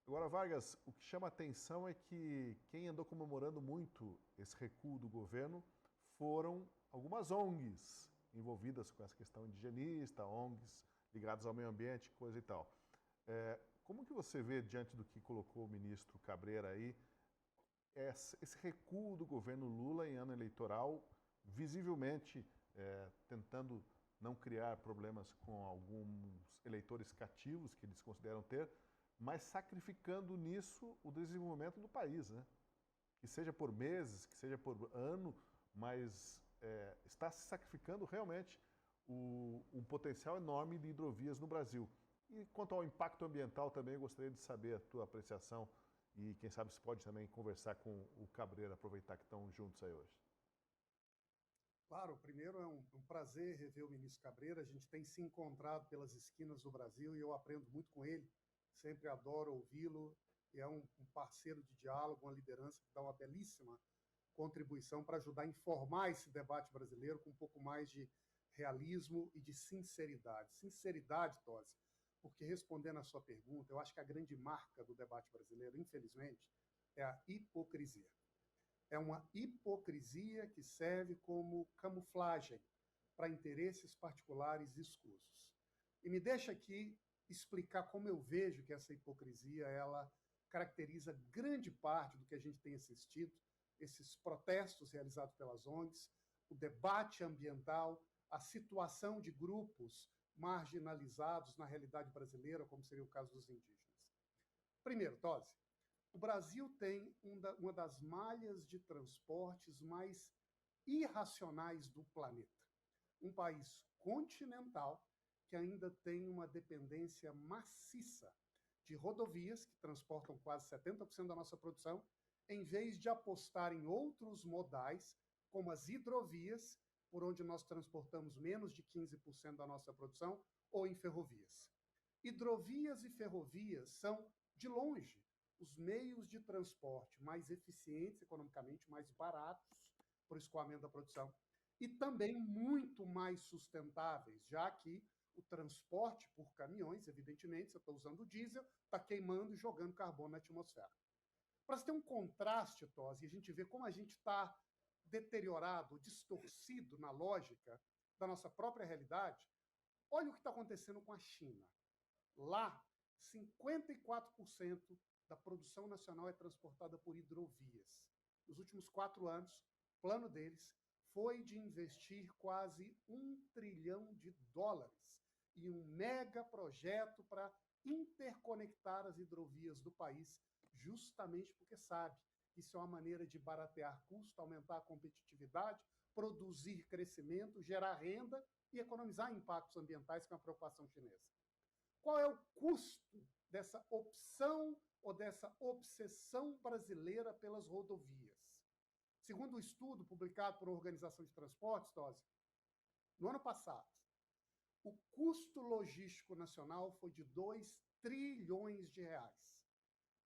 Agora, Vargas, o que chama a atenção é que quem andou comemorando muito esse recuo do governo foram algumas ONGs envolvidas com essa questão indigenista, ONGs ligadas ao meio ambiente, coisa e tal. Como que você vê, diante do que colocou o ministro Cabreira aí, esse recuo do governo Lula em ano eleitoral, visivelmente tentando não criar problemas com alguns eleitores cativos que eles consideram ter, mas sacrificando nisso o desenvolvimento do país, né? Que seja por meses, que seja por ano, mas está se sacrificando realmente um potencial enorme de hidrovias no Brasil. E quanto ao impacto ambiental também, eu gostaria de saber a tua apreciação e quem sabe você pode também conversar com o Cabreira, aproveitar que estão juntos aí hoje. Claro, primeiro é um prazer rever o ministro Cabreira. A gente tem se encontrado pelas esquinas do Brasil e eu aprendo muito com ele. Sempre adoro ouvi-lo. E é um parceiro de diálogo, uma liderança que dá uma belíssima contribuição para ajudar a informar esse debate brasileiro com um pouco mais de realismo e de sinceridade. Sinceridade, Tosi, porque respondendo à sua pergunta, eu acho que a grande marca do debate brasileiro, infelizmente, é a hipocrisia. É uma hipocrisia que serve como camuflagem para interesses particulares escusos. E me deixa aqui explicar como eu vejo que essa hipocrisia ela caracteriza grande parte do que a gente tem assistido, esses protestos realizados pelas ONGs, o debate ambiental, a situação de grupos marginalizados na realidade brasileira, como seria o caso dos indígenas. Primeiro, Tosi, o Brasil tem uma das malhas de transportes mais irracionais do planeta. Um país continental que ainda tem uma dependência maciça de rodovias, que transportam quase 70% da nossa produção, em vez de apostar em outros modais, como as hidrovias, por onde nós transportamos menos de 15% da nossa produção, ou em ferrovias. Hidrovias e ferrovias são, de longe, os meios de transporte mais eficientes economicamente, mais baratos para o escoamento da produção, e também muito mais sustentáveis, já que o transporte por caminhões, evidentemente, você está usando diesel, está queimando e jogando carbono na atmosfera. Para você ter um contraste, Tosi, a gente vê como a gente está deteriorado, distorcido na lógica da nossa própria realidade, olha o que está acontecendo com a China. Lá, 54% da produção nacional é transportada por hidrovias. Nos últimos 4 anos, o plano deles foi de investir quase US$1 trilhão em um mega projeto para interconectar as hidrovias do país, justamente porque sabe que isso é uma maneira de baratear custo, aumentar a competitividade, produzir crescimento, gerar renda e economizar impactos ambientais, que é uma preocupação chinesa. Qual é o custo dessa opção ou dessa obsessão brasileira pelas rodovias? Segundo um estudo publicado por uma organização de transportes, Tosi, no ano passado, o custo logístico nacional foi de R$2 trilhões.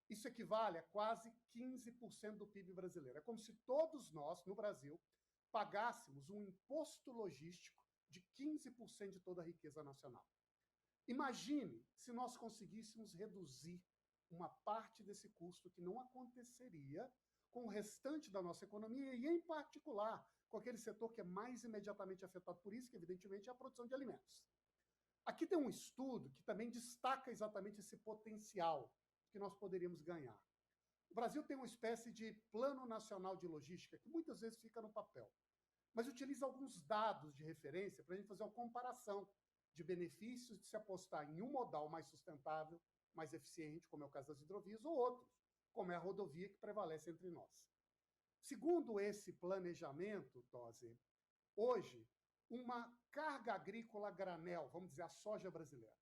Isso equivale a quase 15% do PIB brasileiro. É como se todos nós, no Brasil, pagássemos um imposto logístico de 15% de toda a riqueza nacional. Imagine se nós conseguíssemos reduzir uma parte desse custo que não aconteceria com o restante da nossa economia e, em particular, com aquele setor que é mais imediatamente afetado por isso, que evidentemente é a produção de alimentos. Aqui tem um estudo que também destaca exatamente esse potencial que nós poderíamos ganhar. O Brasil tem uma espécie de Plano Nacional de Logística, que muitas vezes fica no papel, mas utiliza alguns dados de referência para a gente fazer uma comparação de benefícios de se apostar em um modal mais sustentável, mais eficiente, como é o caso das hidrovias, ou outros, como é a rodovia que prevalece entre nós. Segundo esse planejamento, Tosi, hoje, uma carga agrícola granel, vamos dizer, a soja brasileira,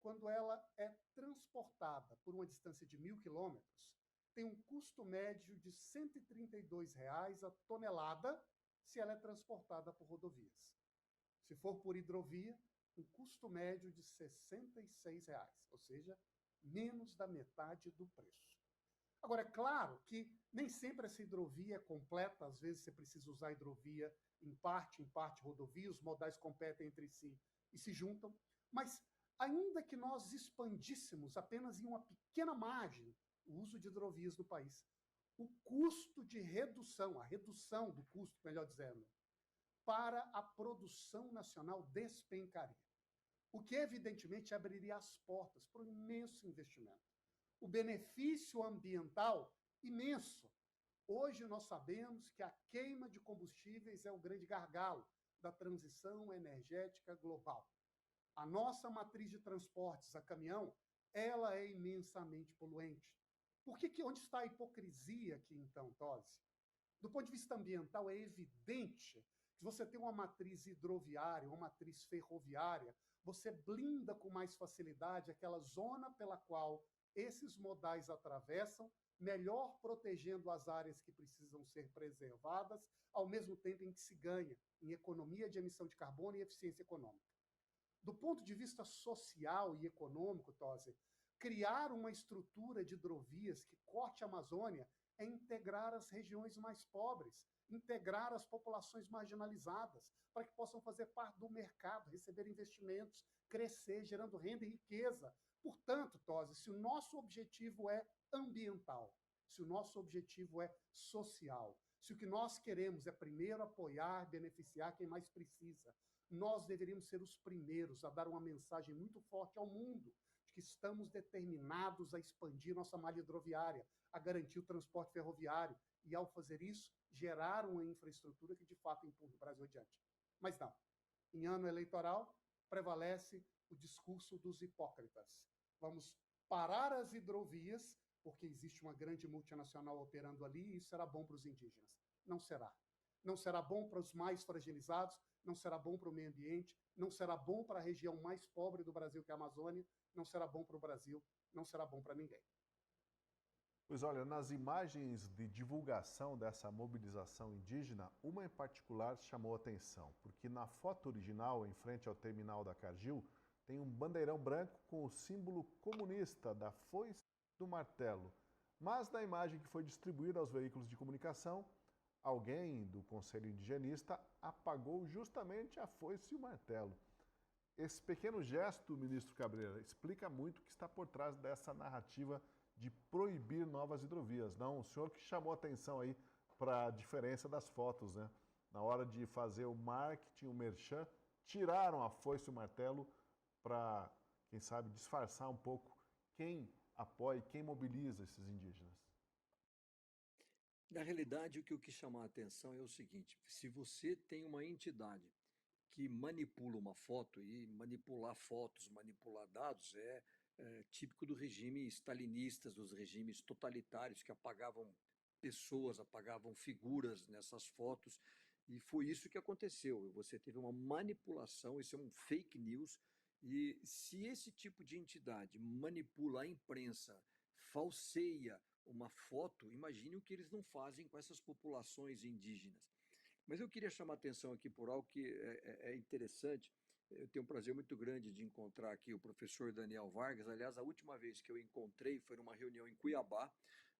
quando ela é transportada por uma distância de 1.000 quilômetros, tem um custo médio de R$ 132 a tonelada se ela é transportada por rodovias. Se for por hidrovia, um custo médio de R$ 66, ou seja, menos da metade do preço. Agora, é claro que nem sempre essa hidrovia é completa, às vezes você precisa usar a hidrovia em parte rodovia, os modais competem entre si e se juntam, mas ainda que nós expandíssemos apenas em uma pequena margem o uso de hidrovias no país, o custo de redução, a redução do custo, melhor dizendo, para a produção nacional despencaria. O que, evidentemente, abriria as portas para um imenso investimento. O benefício ambiental, imenso. Hoje nós sabemos que a queima de combustíveis é o grande gargalo da transição energética global. A nossa matriz de transportes, a caminhão, ela é imensamente poluente. Onde está a hipocrisia aqui, então, Tosi? Do ponto de vista ambiental, é evidente que você tem uma matriz hidroviária, uma matriz ferroviária, você blinda com mais facilidade aquela zona pela qual esses modais atravessam melhor protegendo as áreas que precisam ser preservadas, ao mesmo tempo em que se ganha em economia de emissão de carbono e eficiência econômica. Do ponto de vista social e econômico, Tosi, criar uma estrutura de hidrovias que corte a Amazônia é integrar as regiões mais pobres, integrar as populações marginalizadas, para que possam fazer parte do mercado, receber investimentos, crescer, gerando renda e riqueza. Portanto, Tosi, se o nosso objetivo é ambiental, se o nosso objetivo é social, se o que nós queremos é primeiro apoiar, beneficiar quem mais precisa, nós deveríamos ser os primeiros a dar uma mensagem muito forte ao mundo de que estamos determinados a expandir nossa malha hidroviária, a garantir o transporte ferroviário e, ao fazer isso, gerar uma infraestrutura que de fato empurre o Brasil adiante. Mas não. Em ano eleitoral, prevalece o discurso dos hipócritas. Vamos parar as hidrovias, porque existe uma grande multinacional operando ali e isso será bom para os indígenas. Não será. Não será bom para os mais fragilizados, não será bom para o meio ambiente, não será bom para a região mais pobre do Brasil, que é a Amazônia, não será bom para o Brasil, não será bom para ninguém. Pois olha, nas imagens de divulgação dessa mobilização indígena, uma em particular chamou atenção, porque na foto original, em frente ao terminal da Cargill, tem um bandeirão branco com o símbolo comunista da foice do martelo. Mas na imagem que foi distribuída aos veículos de comunicação, alguém do Conselho Indigenista apagou justamente a foice e o martelo. Esse pequeno gesto, ministro Cabreira, explica muito o que está por trás dessa narrativa de proibir novas hidrovias. Não, o senhor que chamou atenção aí para a diferença das fotos, né? Na hora de fazer o marketing, o merchan, tiraram a foice e o martelo para, quem sabe, disfarçar um pouco quem apoia, quem mobiliza esses indígenas. Na realidade, o que eu quis chamar a atenção é o seguinte: se você tem uma entidade que manipula uma foto, e manipular fotos, manipular dados é típico do regime stalinista, dos regimes totalitários que apagavam pessoas, apagavam figuras nessas fotos, e foi isso que aconteceu. Você teve uma manipulação, isso é um fake news, e se esse tipo de entidade manipula a imprensa, falseia uma foto, imagine o que eles não fazem com essas populações indígenas. Mas eu queria chamar a atenção aqui por algo que é interessante. Eu tenho um prazer muito grande de encontrar aqui o professor Daniel Vargas. Aliás, a última vez que eu encontrei foi numa reunião em Cuiabá,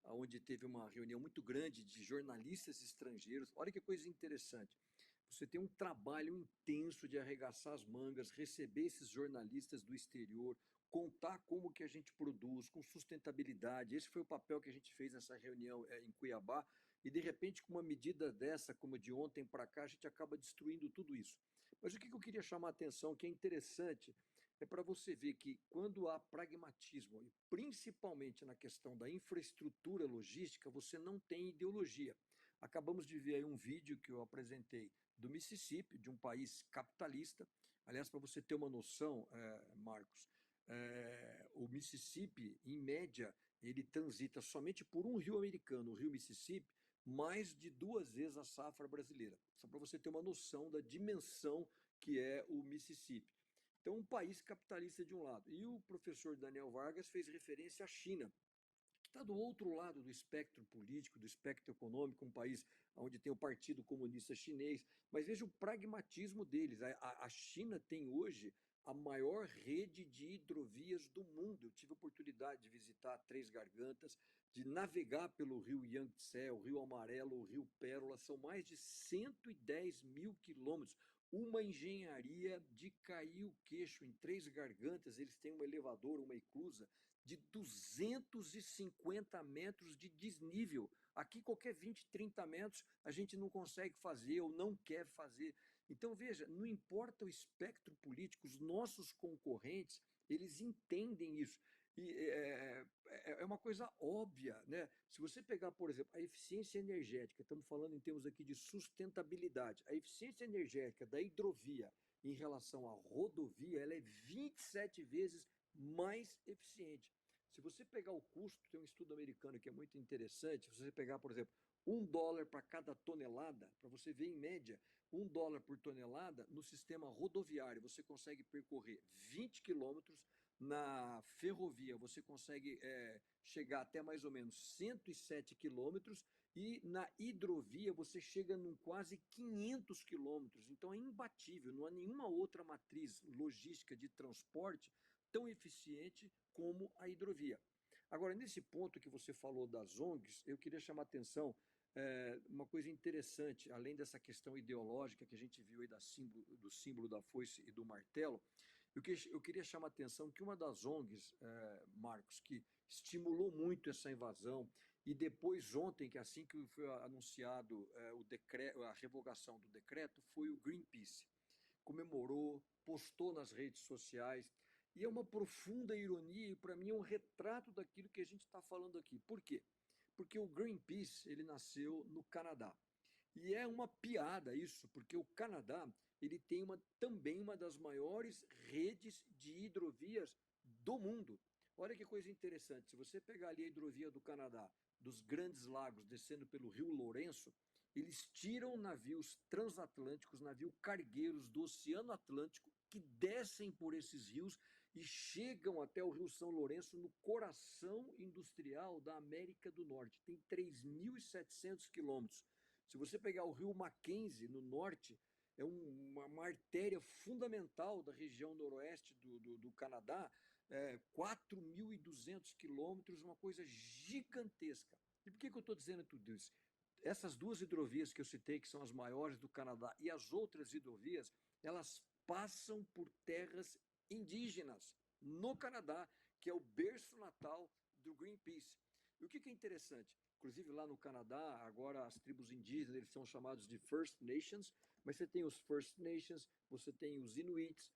onde teve uma reunião muito grande de jornalistas estrangeiros. Olha que coisa interessante. Você tem um trabalho intenso de arregaçar as mangas, receber esses jornalistas do exterior, contar como que a gente produz, com sustentabilidade. Esse foi o papel que a gente fez nessa reunião em Cuiabá. E, de repente, com uma medida dessa, como de ontem para cá, a gente acaba destruindo tudo isso. Mas o que eu queria chamar a atenção, que é interessante, é para você ver que quando há pragmatismo, e principalmente na questão da infraestrutura logística, você não tem ideologia. Acabamos de ver aí um vídeo que eu apresentei do Mississippi, de um país capitalista. Aliás, para você ter uma noção, Marcos, o Mississippi, em média, ele transita somente por um rio americano, o rio Mississippi, mais de 2 vezes a safra brasileira. Só para você ter uma noção da dimensão que é o Mississippi. Então, um país capitalista de um lado. E o professor Daniel Vargas fez referência à China, que está do outro lado do espectro político, do espectro econômico, um país onde tem o Partido Comunista Chinês. Mas veja o pragmatismo deles. A China tem hoje a maior rede de hidrovias do mundo. Eu tive a oportunidade de visitar Três Gargantas, de navegar pelo rio Yangtze, o rio Amarelo, o rio Pérola. São mais de 110 mil quilômetros. Uma engenharia de cair o queixo. Em Três Gargantas, eles têm um elevador, uma eclusa, de 250 metros de desnível. Aqui, qualquer 20, 30 metros, a gente não consegue fazer ou não quer fazer. Então, veja, não importa o espectro político, os nossos concorrentes, eles entendem isso. E é uma coisa óbvia, né? Se você pegar, por exemplo, a eficiência energética, estamos falando em termos aqui de sustentabilidade, a eficiência energética da hidrovia em relação à rodovia, ela é 27 vezes mais eficiente. Se você pegar o custo, tem um estudo americano que é muito interessante, se você pegar, por exemplo, $1 para cada tonelada, para você ver em média, $1 por tonelada, no sistema rodoviário você consegue percorrer 20 quilômetros, Na ferrovia, você consegue chegar até mais ou menos 107 quilômetros, e na hidrovia você chega num quase 500 quilômetros. Então é imbatível, não há nenhuma outra matriz logística de transporte tão eficiente como a hidrovia. Agora, nesse ponto que você falou das ONGs, eu queria chamar a atenção uma coisa interessante, além dessa questão ideológica que a gente viu aí do símbolo da foice e do martelo. Eu queria chamar a atenção que uma das ONGs, Marcos, que estimulou muito essa invasão, e depois ontem, que assim que foi anunciado a revogação do decreto, foi o Greenpeace. Comemorou, postou nas redes sociais, e é uma profunda ironia, e para mim é um retrato daquilo que a gente está falando aqui. Por quê? Porque o Greenpeace, ele nasceu no Canadá. E é uma piada isso, porque o Canadá, ele tem também uma das maiores redes de hidrovias do mundo. Olha que coisa interessante, se você pegar ali a hidrovia do Canadá, dos Grandes Lagos, descendo pelo Rio Lourenço, eles tiram navios transatlânticos, navios cargueiros do Oceano Atlântico, que descem por esses rios e chegam até o Rio São Lourenço, no coração industrial da América do Norte. Tem 3.700 quilômetros. Se você pegar o rio Mackenzie, no norte, é uma artéria fundamental da região noroeste do Canadá, 4.200 quilômetros, uma coisa gigantesca. E por que eu estou dizendo tudo isso? Essas duas hidrovias que eu citei, que são as maiores do Canadá, e as outras hidrovias, elas passam por terras indígenas no Canadá, que é o berço natal do Greenpeace. E o que é interessante? Inclusive lá no Canadá, agora as tribos indígenas, eles são chamados de First Nations, mas você tem os First Nations, você tem os Inuits,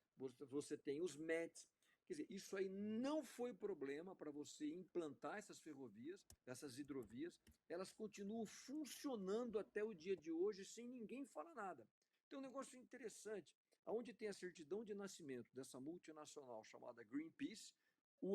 você tem os Métis. Quer dizer, isso aí não foi problema para você implantar essas ferrovias, essas hidrovias, elas continuam funcionando até o dia de hoje sem ninguém falar nada. Então, um negócio interessante, onde tem a certidão de nascimento dessa multinacional chamada Greenpeace,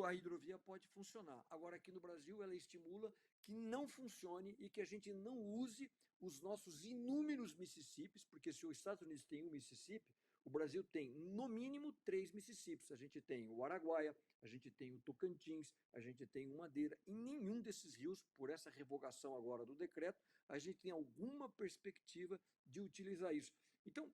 a hidrovia pode funcionar. Agora, aqui no Brasil, ela estimula que não funcione e que a gente não use os nossos inúmeros Mississippis, porque se os Estados Unidos têm um Mississippi, o Brasil tem, no mínimo, 3 Mississippis. A gente tem o Araguaia, a gente tem o Tocantins, a gente tem o Madeira. Em nenhum desses rios, por essa revogação agora do decreto, a gente tem alguma perspectiva de utilizar isso. Então,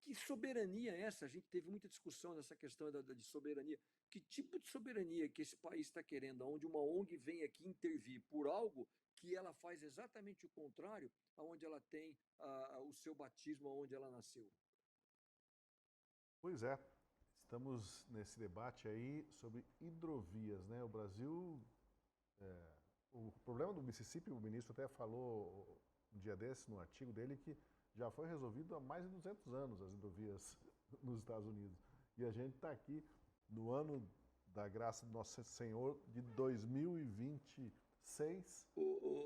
que soberania é essa? A gente teve muita discussão nessa questão de soberania. Que tipo de soberania que esse país está querendo, onde uma ONG vem aqui intervir por algo que ela faz exatamente o contrário, aonde ela tem o seu batismo, onde ela nasceu? Pois é, estamos nesse debate aí sobre hidrovias, né? O Brasil, o problema do Mississippi, o ministro até falou um dia desse, no artigo dele, que já foi resolvido há mais de 200 anos as hidrovias nos Estados Unidos. E a gente está aqui no ano da graça do Nosso Senhor de 2026,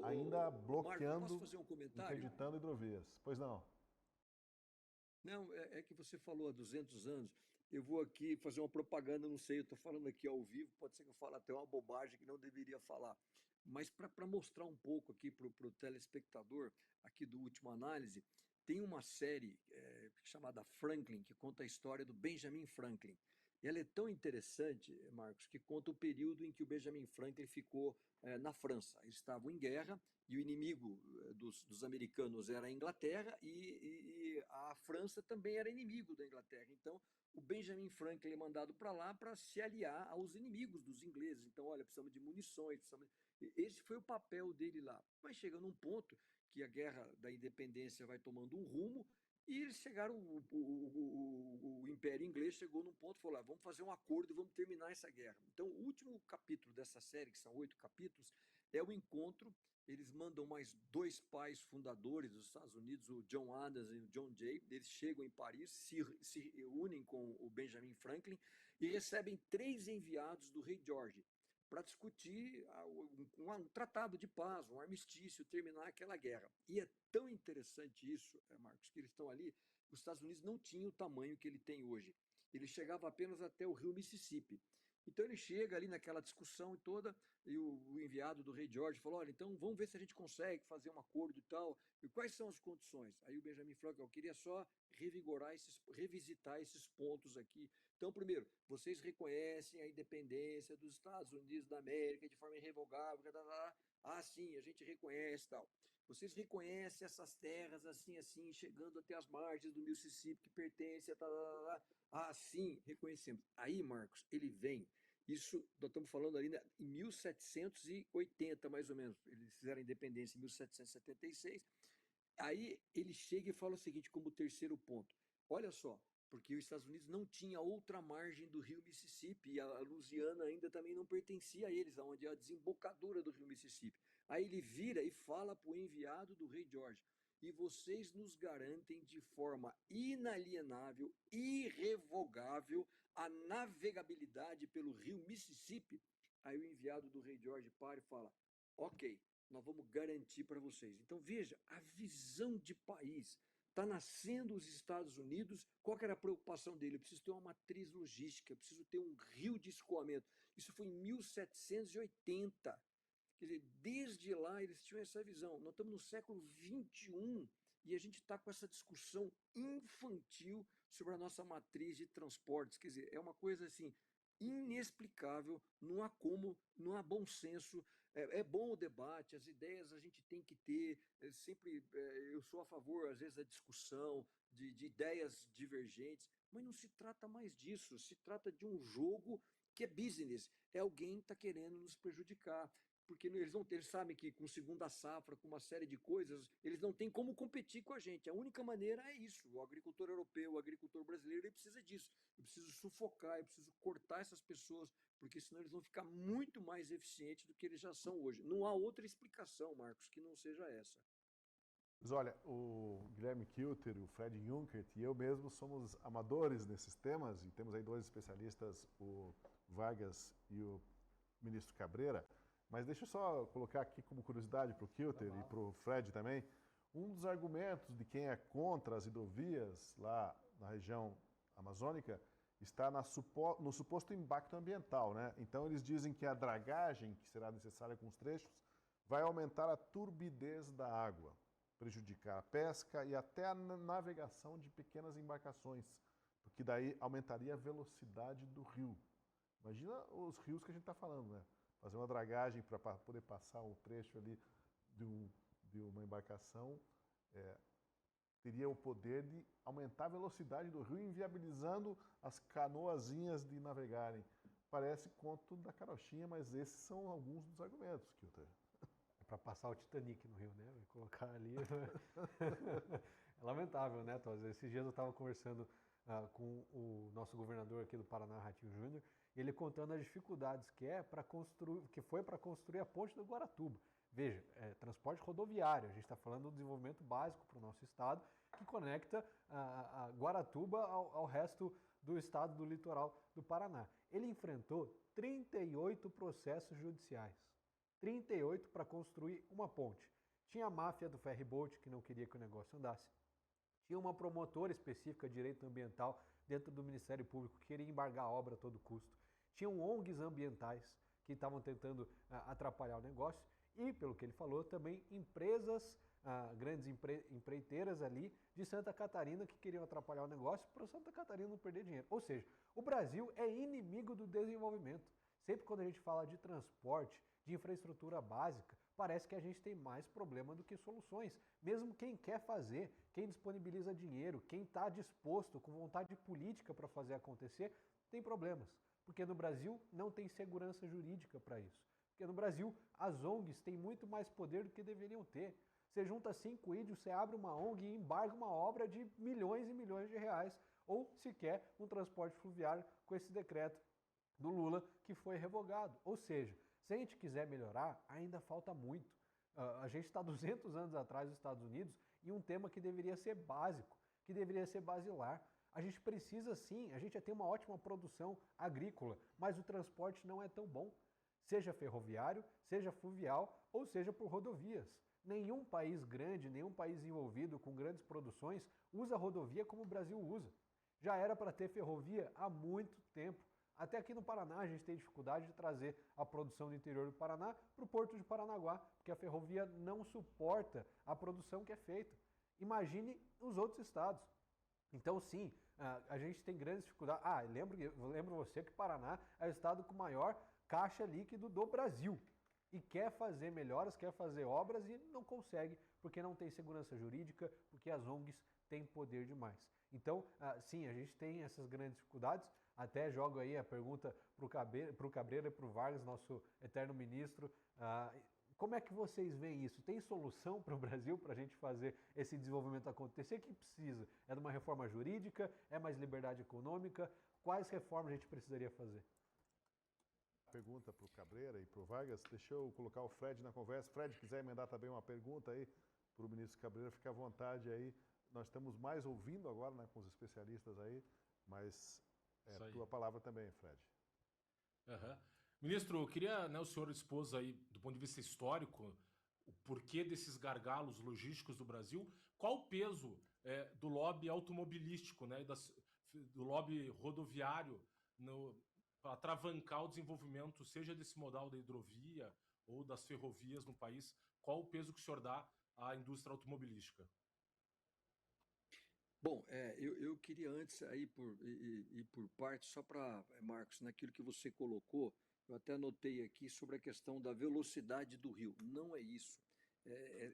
ainda bloqueando, Marco, posso fazer um comentário? interditando hidrovias. Pois não? Não, é que você falou há 200 anos. Eu vou aqui fazer uma propaganda, não sei, eu estou falando aqui ao vivo, pode ser que eu fale até uma bobagem que não deveria falar. Mas para mostrar um pouco aqui para o telespectador, aqui do Última Análise, tem uma série chamada Franklin, que conta a história do Benjamin Franklin. E ela é tão interessante, Marcos, que conta o período em que o Benjamin Franklin ficou na França. Eles estavam em guerra e o inimigo dos americanos era a Inglaterra e a França também era inimigo da Inglaterra. Então, o Benjamin Franklin é mandado para lá para se aliar aos inimigos dos ingleses. Então, olha, precisamos de munições, Esse foi o papel dele lá. Mas chega num ponto que a guerra da independência vai tomando um rumo e eles chegaram, o Império Inglês chegou num ponto e falou: vamos fazer um acordo e vamos terminar essa guerra. Então, o último capítulo dessa série, que são 8 capítulos, é o encontro. Eles mandam mais 2 pais fundadores dos Estados Unidos, o John Adams e o John Jay. Eles chegam em Paris, se unem com o Benjamin Franklin e recebem 3 enviados do rei George para discutir um tratado de paz, um armistício, terminar aquela guerra. E é tão interessante isso, Marcos, que eles estão ali. Os Estados Unidos não tinham o tamanho que ele tem hoje. Ele chegava apenas até o rio Mississippi. Então ele chega ali naquela discussão toda, e o enviado do rei George falou: olha, então vamos ver se a gente consegue fazer um acordo e tal. E quais são as condições? Aí o Benjamin Franklin: eu queria só revisitar esses pontos aqui. Então, primeiro, vocês reconhecem a independência dos Estados Unidos da América de forma irrevogável, ah, sim, a gente reconhece tal. Vocês reconhecem essas terras assim, chegando até as margens do Mississippi que pertencem a Ah, sim, reconhecemos. Aí, Marcos, ele vem. Isso, nós estamos falando ali em 1780, mais ou menos. Eles fizeram a independência em 1776. Aí ele chega e fala o seguinte, como terceiro ponto. Olha só, porque os Estados Unidos não tinha outra margem do rio Mississippi e a Louisiana ainda também não pertencia a eles, onde é a desembocadura do rio Mississippi. Aí ele vira e fala para o enviado do rei George, e vocês nos garantem de forma inalienável, irrevogável, a navegabilidade pelo rio Mississippi. Aí o enviado do rei George para e fala, ok, nós vamos garantir para vocês. Então veja, a visão de país. Está nascendo os Estados Unidos, qual que era a preocupação dele? Eu preciso ter uma matriz logística, eu preciso ter um rio de escoamento. Isso foi em 1780. Quer dizer, desde lá eles tinham essa visão. Nós estamos no século XXI e a gente está com essa discussão infantil sobre a nossa matriz de transportes. Quer dizer, é uma coisa assim inexplicável, não há como, não há bom senso. É bom o debate, as ideias a gente tem que ter, eu sou a favor, às vezes, da discussão, de ideias divergentes, mas não se trata mais disso, se trata de um jogo que é business, é alguém que está querendo nos prejudicar, porque eles sabem que com segunda safra, com uma série de coisas, eles não têm como competir com a gente. A única maneira é isso. O agricultor europeu, o agricultor brasileiro, ele precisa disso. Eu preciso sufocar, eu preciso cortar essas pessoas, porque senão eles vão ficar muito mais eficientes do que eles já são hoje. Não há outra explicação, Marcos, que não seja essa. Mas olha, o Guilherme Kilter, o Fred Junkert e eu mesmo somos amadores nesses temas, e temos aí dois especialistas, o Vargas e o ministro Cabreira. Mas deixa eu só colocar aqui como curiosidade para o Kilter e para o Fred também, um dos argumentos de quem é contra as hidrovias lá na região amazônica está no suposto impacto ambiental, né? Então eles dizem que a dragagem que será necessária com os trechos vai aumentar a turbidez da água, prejudicar a pesca e até a navegação de pequenas embarcações, porque daí aumentaria a velocidade do rio. Imagina os rios que a gente está falando, né? Fazer uma dragagem para poder passar um trecho ali de uma embarcação teria o poder de aumentar a velocidade do rio, inviabilizando as canoazinhas de navegarem. Parece conto da carochinha, mas esses são alguns dos argumentos, Kilter. É para passar o Titanic no rio, né? Vai colocar ali. É lamentável, né, Tos? Esses dias eu estava conversando com o nosso governador aqui do Paraná, Ratinho Júnior, e ele contando as dificuldades que foi para construir a ponte do Guaratuba. Veja, transporte rodoviário, a gente está falando do desenvolvimento básico para o nosso estado, que conecta a Guaratuba ao resto do estado do litoral do Paraná. Ele enfrentou 38 processos judiciais, 38 para construir uma ponte. Tinha a máfia do ferryboat que não queria que o negócio andasse. Tinha uma promotora específica de direito ambiental dentro do Ministério Público que queria embargar a obra a todo custo. Tinham ONGs ambientais que estavam tentando atrapalhar o negócio. E, pelo que ele falou, também empresas, grandes empreiteiras ali de Santa Catarina que queriam atrapalhar o negócio para Santa Catarina não perder dinheiro. Ou seja, o Brasil é inimigo do desenvolvimento. Sempre quando a gente fala de transporte, de infraestrutura básica, parece que a gente tem mais problema do que soluções. Mesmo quem quer fazer, quem disponibiliza dinheiro, quem está disposto, com vontade política para fazer acontecer, tem problemas. Porque no Brasil não tem segurança jurídica para isso. Porque no Brasil as ONGs têm muito mais poder do que deveriam ter. Você junta 5 índios, você abre uma ONG e embarga uma obra de milhões e milhões de reais. Ou sequer um transporte fluviário com esse decreto do Lula que foi revogado. Ou seja, se a gente quiser melhorar, ainda falta muito. A gente está 200 anos atrás dos Estados Unidos em um tema que deveria ser básico, que deveria ser basilar. A gente precisa sim, a gente já tem uma ótima produção agrícola, mas o transporte não é tão bom. Seja ferroviário, seja fluvial ou seja por rodovias. Nenhum país grande, nenhum país envolvido com grandes produções usa rodovia como o Brasil usa. Já era para ter ferrovia há muito tempo. Até aqui no Paraná a gente tem dificuldade de trazer a produção do interior do Paraná para o porto de Paranaguá, porque a ferrovia não suporta a produção que é feita. Imagine os outros estados. Então, sim, a gente tem grandes dificuldades. Lembro você que Paraná é o estado com maior caixa líquido do Brasil. E quer fazer melhoras, quer fazer obras e não consegue, porque não tem segurança jurídica, porque as ONGs têm poder demais. Então, sim, a gente tem essas grandes dificuldades. Até jogo aí a pergunta para o Cabreira e para o Vargas, nosso eterno ministro. Como é que vocês veem isso? Tem solução para o Brasil para a gente fazer esse desenvolvimento acontecer? O que precisa? É de uma reforma jurídica? É mais liberdade econômica? Quais reformas a gente precisaria fazer? Pergunta para o Cabreira e para o Vargas. Deixa eu colocar o Fred na conversa. Fred, quiser emendar também uma pergunta aí para o ministro Cabreira, fica à vontade aí. Nós estamos mais ouvindo agora, né, com os especialistas aí, mas é tua palavra também, Fred. Uhum. Ministro, eu queria, né, o senhor expôs aí, do ponto de vista histórico, o porquê desses gargalos logísticos do Brasil, qual o peso do lobby automobilístico, né, do lobby rodoviário para atravancar o desenvolvimento, seja desse modal da hidrovia ou das ferrovias no país, qual o peso que o senhor dá à indústria automobilística? Bom, eu queria antes ir por partes, só para, Marcos, naquilo que você colocou, eu até anotei aqui sobre a questão da velocidade do rio. Não é isso.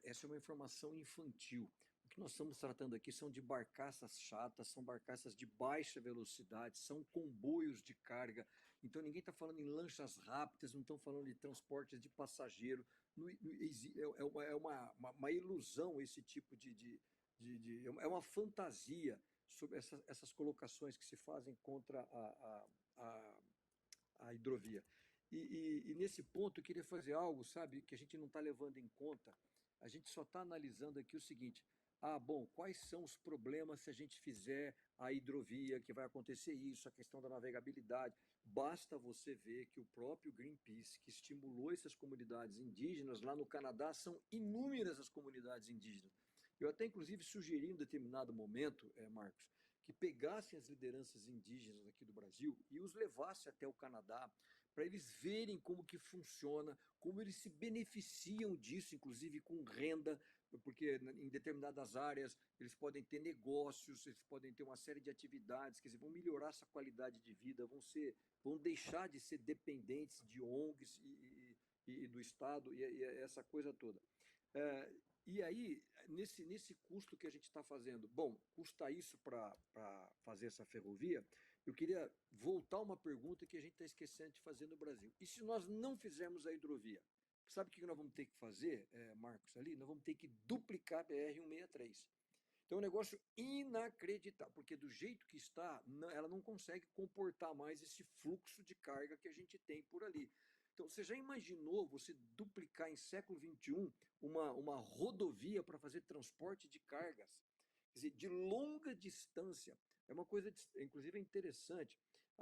Essa é uma informação infantil. O que nós estamos tratando aqui são de barcaças chatas, são barcaças de baixa velocidade, são comboios de carga. Então ninguém está falando em lanchas rápidas, não estão falando de transportes de passageiro. É uma ilusão esse tipo é uma fantasia sobre essas colocações que se fazem contra a hidrovia. E nesse ponto eu queria fazer algo, sabe, que a gente não está levando em conta. A gente só está analisando aqui o seguinte: bom, quais são os problemas se a gente fizer a hidrovia, que vai acontecer isso, a questão da navegabilidade. Basta você ver que o próprio Greenpeace, que estimulou essas comunidades indígenas, lá no Canadá são inúmeras as comunidades indígenas. Eu até, inclusive, sugeri em um determinado momento, Marcos, que pegassem as lideranças indígenas aqui do Brasil e os levassem até o Canadá, para eles verem como que funciona, como eles se beneficiam disso, inclusive com renda, porque em determinadas áreas eles podem ter negócios, eles podem ter uma série de atividades, quer dizer, vão melhorar essa qualidade de vida, vão deixar de ser dependentes de ONGs e do Estado e essa coisa toda. E aí, nesse custo que a gente está fazendo, bom, custa isso para fazer essa ferrovia, eu queria voltar uma pergunta que a gente está esquecendo de fazer no Brasil. E se nós não fizermos a hidrovia? Sabe o que nós vamos ter que fazer, Marcos, ali? Nós vamos ter que duplicar a BR-163. Então é um negócio inacreditável, porque do jeito que está, ela não consegue comportar mais esse fluxo de carga que a gente tem por ali. Então, você já imaginou você duplicar em século XXI uma rodovia para fazer transporte de cargas? Quer dizer, de longa distância. É uma coisa, inclusive, interessante.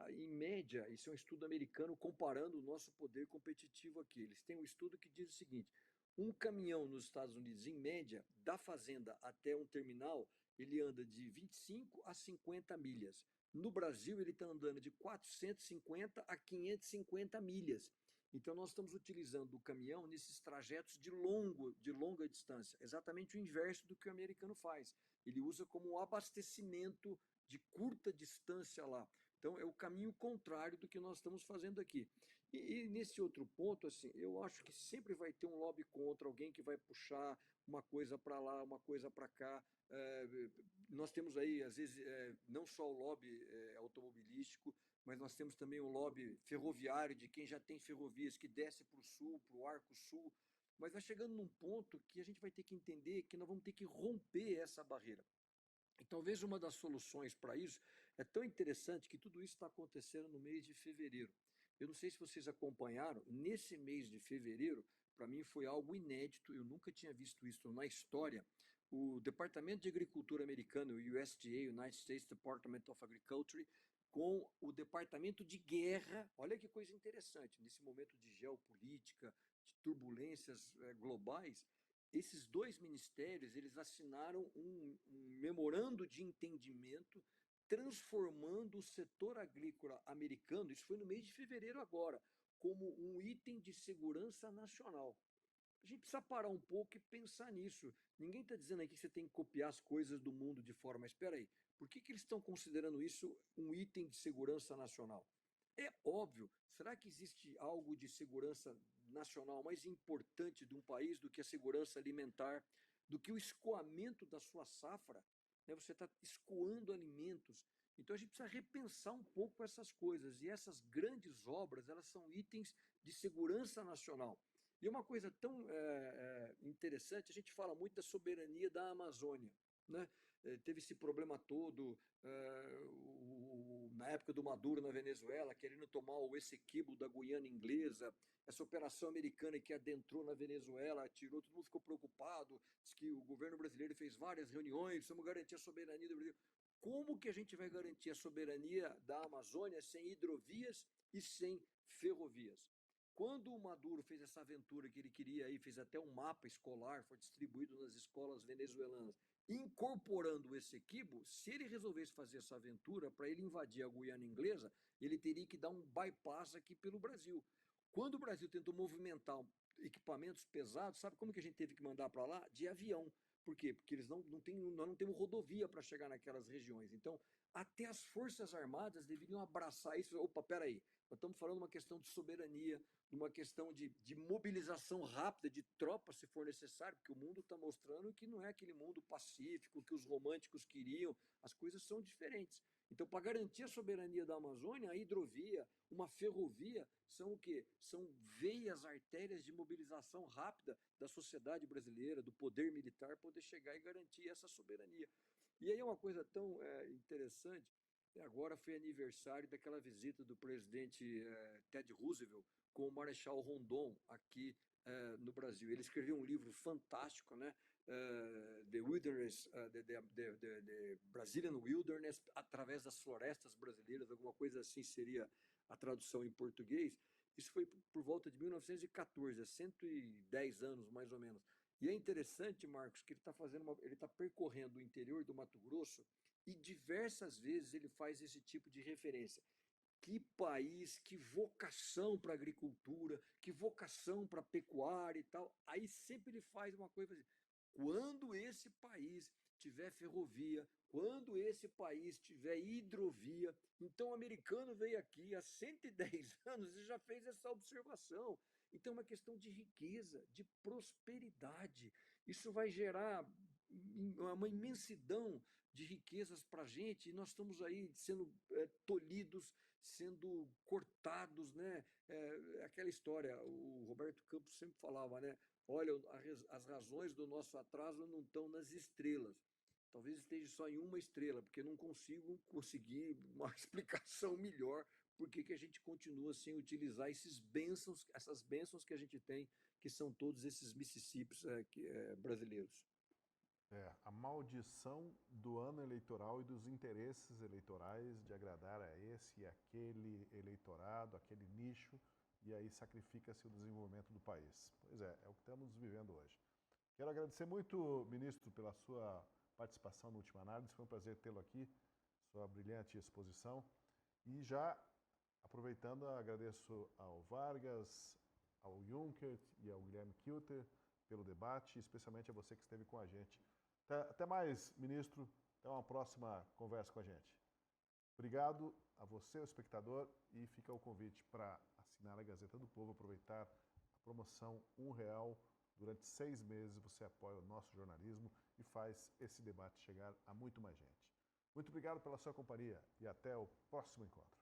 Em média, isso é um estudo americano comparando o nosso poder competitivo aqui. Eles têm um estudo que diz o seguinte: um caminhão nos Estados Unidos, em média, da fazenda até um terminal, ele anda de 25 a 50 milhas. No Brasil, ele está andando de 450 a 550 milhas. Então, nós estamos utilizando o caminhão nesses trajetos de longa distância, exatamente o inverso do que o americano faz. Ele usa como um abastecimento de curta distância lá. Então, é o caminho contrário do que nós estamos fazendo aqui. E nesse outro ponto, assim, eu acho que sempre vai ter um lobby contra, alguém que vai puxar uma coisa para lá, uma coisa para cá. Nós temos aí, às vezes, não só o lobby automobilístico, mas nós temos também o lobby ferroviário, de quem já tem ferrovias que desce para o sul, para o Arco Sul. Mas vai chegando num ponto que a gente vai ter que entender que nós vamos ter que romper essa barreira. E talvez uma das soluções para isso é tão interessante que tudo isso está acontecendo no mês de fevereiro. Eu não sei se vocês acompanharam, nesse mês de fevereiro, para mim foi algo inédito, eu nunca tinha visto isso na história. O Departamento de Agricultura americano, o USDA, United States Department of Agriculture, com o Departamento de Guerra, olha que coisa interessante, nesse momento de geopolítica, de turbulências globais, esses dois ministérios, eles assinaram um memorando de entendimento transformando o setor agrícola americano, isso foi no mês de fevereiro agora, como um item de segurança nacional. A gente precisa parar um pouco e pensar nisso. Ninguém está dizendo aqui que você tem que copiar as coisas do mundo de fora, mas espera aí, Por que eles estão considerando isso um item de segurança nacional? É óbvio. Será que existe algo de segurança nacional mais importante de um país do que a segurança alimentar, do que o escoamento da sua safra? Né? Você está escoando alimentos. Então a gente precisa repensar um pouco essas coisas. E essas grandes obras, elas são itens de segurança nacional. E uma coisa tão interessante, a gente fala muito da soberania da Amazônia, né? Teve esse problema todo na época do Maduro na Venezuela, querendo tomar o Essequibo da Guiana Inglesa, essa operação americana que adentrou na Venezuela, atirou, todo mundo ficou preocupado, diz que o governo brasileiro fez várias reuniões, precisamos garantir a soberania do Brasil. Como que a gente vai garantir a soberania da Amazônia sem hidrovias e sem ferrovias? Quando o Maduro fez essa aventura que ele queria aí, fez até um mapa escolar, foi distribuído nas escolas venezuelanas, incorporando o Essequibo, se ele resolvesse fazer essa aventura, para ele invadir a Guiana Inglesa, ele teria que dar um bypass aqui pelo Brasil. Quando o Brasil tentou movimentar equipamentos pesados, sabe como que a gente teve que mandar para lá? De avião. Por quê? Porque nós não temos rodovia para chegar naquelas regiões. Então, até as Forças Armadas deveriam abraçar isso. Opa, peraí, nós estamos falando de uma questão de soberania, de uma questão de mobilização rápida de tropas, se for necessário, porque o mundo está mostrando que não é aquele mundo pacífico que os românticos queriam, as coisas são diferentes. Então, para garantir a soberania da Amazônia, a hidrovia, uma ferrovia, são o quê? São veias, artérias de mobilização rápida da sociedade brasileira, do poder militar, poder chegar e garantir essa soberania. E aí é uma coisa tão interessante, agora foi aniversário daquela visita do presidente Ted Roosevelt com o Marechal Rondon aqui no Brasil. Ele escreveu um livro fantástico, né? The Wilderness, the Brazilian Wilderness, através das florestas brasileiras, alguma coisa assim seria a tradução em português. Isso foi por volta de 1914, há 110 anos mais ou menos. E é interessante, Marcos, que ele está percorrendo o interior do Mato Grosso e diversas vezes ele faz esse tipo de referência. Que país, que vocação para a agricultura, que vocação para a pecuária e tal. Aí sempre ele faz uma coisa assim, quando esse país tiver ferrovia, quando esse país tiver hidrovia, então o americano veio aqui há 110 anos e já fez essa observação. Então é uma questão de riqueza, de prosperidade. Isso vai gerar uma imensidão de riquezas para a gente e nós estamos aí sendo tolhidos, sendo cortados, né? Aquela história, o Roberto Campos sempre falava, né? Olha, as razões do nosso atraso não estão nas estrelas. Talvez esteja só em uma estrela, porque não consigo conseguir uma explicação melhor por que a gente continua sem utilizar essas bênçãos que a gente tem, que são todos esses Mississippis brasileiros. A maldição do ano eleitoral e dos interesses eleitorais de agradar a esse e aquele eleitorado, aquele nicho, e aí sacrifica-se o desenvolvimento do país. Pois é o que estamos vivendo hoje. Quero agradecer muito, ministro, pela sua participação no Última Análise. Foi um prazer tê-lo aqui, sua brilhante exposição. E já aproveitando, agradeço ao Vargas, ao Juncker e ao Guilherme Kilter pelo debate, especialmente a você que esteve com a gente. Até mais, ministro. Até uma próxima conversa com a gente. Obrigado a você, o espectador, e fica o convite para assinar a Gazeta do Povo, aproveitar a promoção R$1. Durante 6 meses você apoia o nosso jornalismo e faz esse debate chegar a muito mais gente. Muito obrigado pela sua companhia e até o próximo encontro.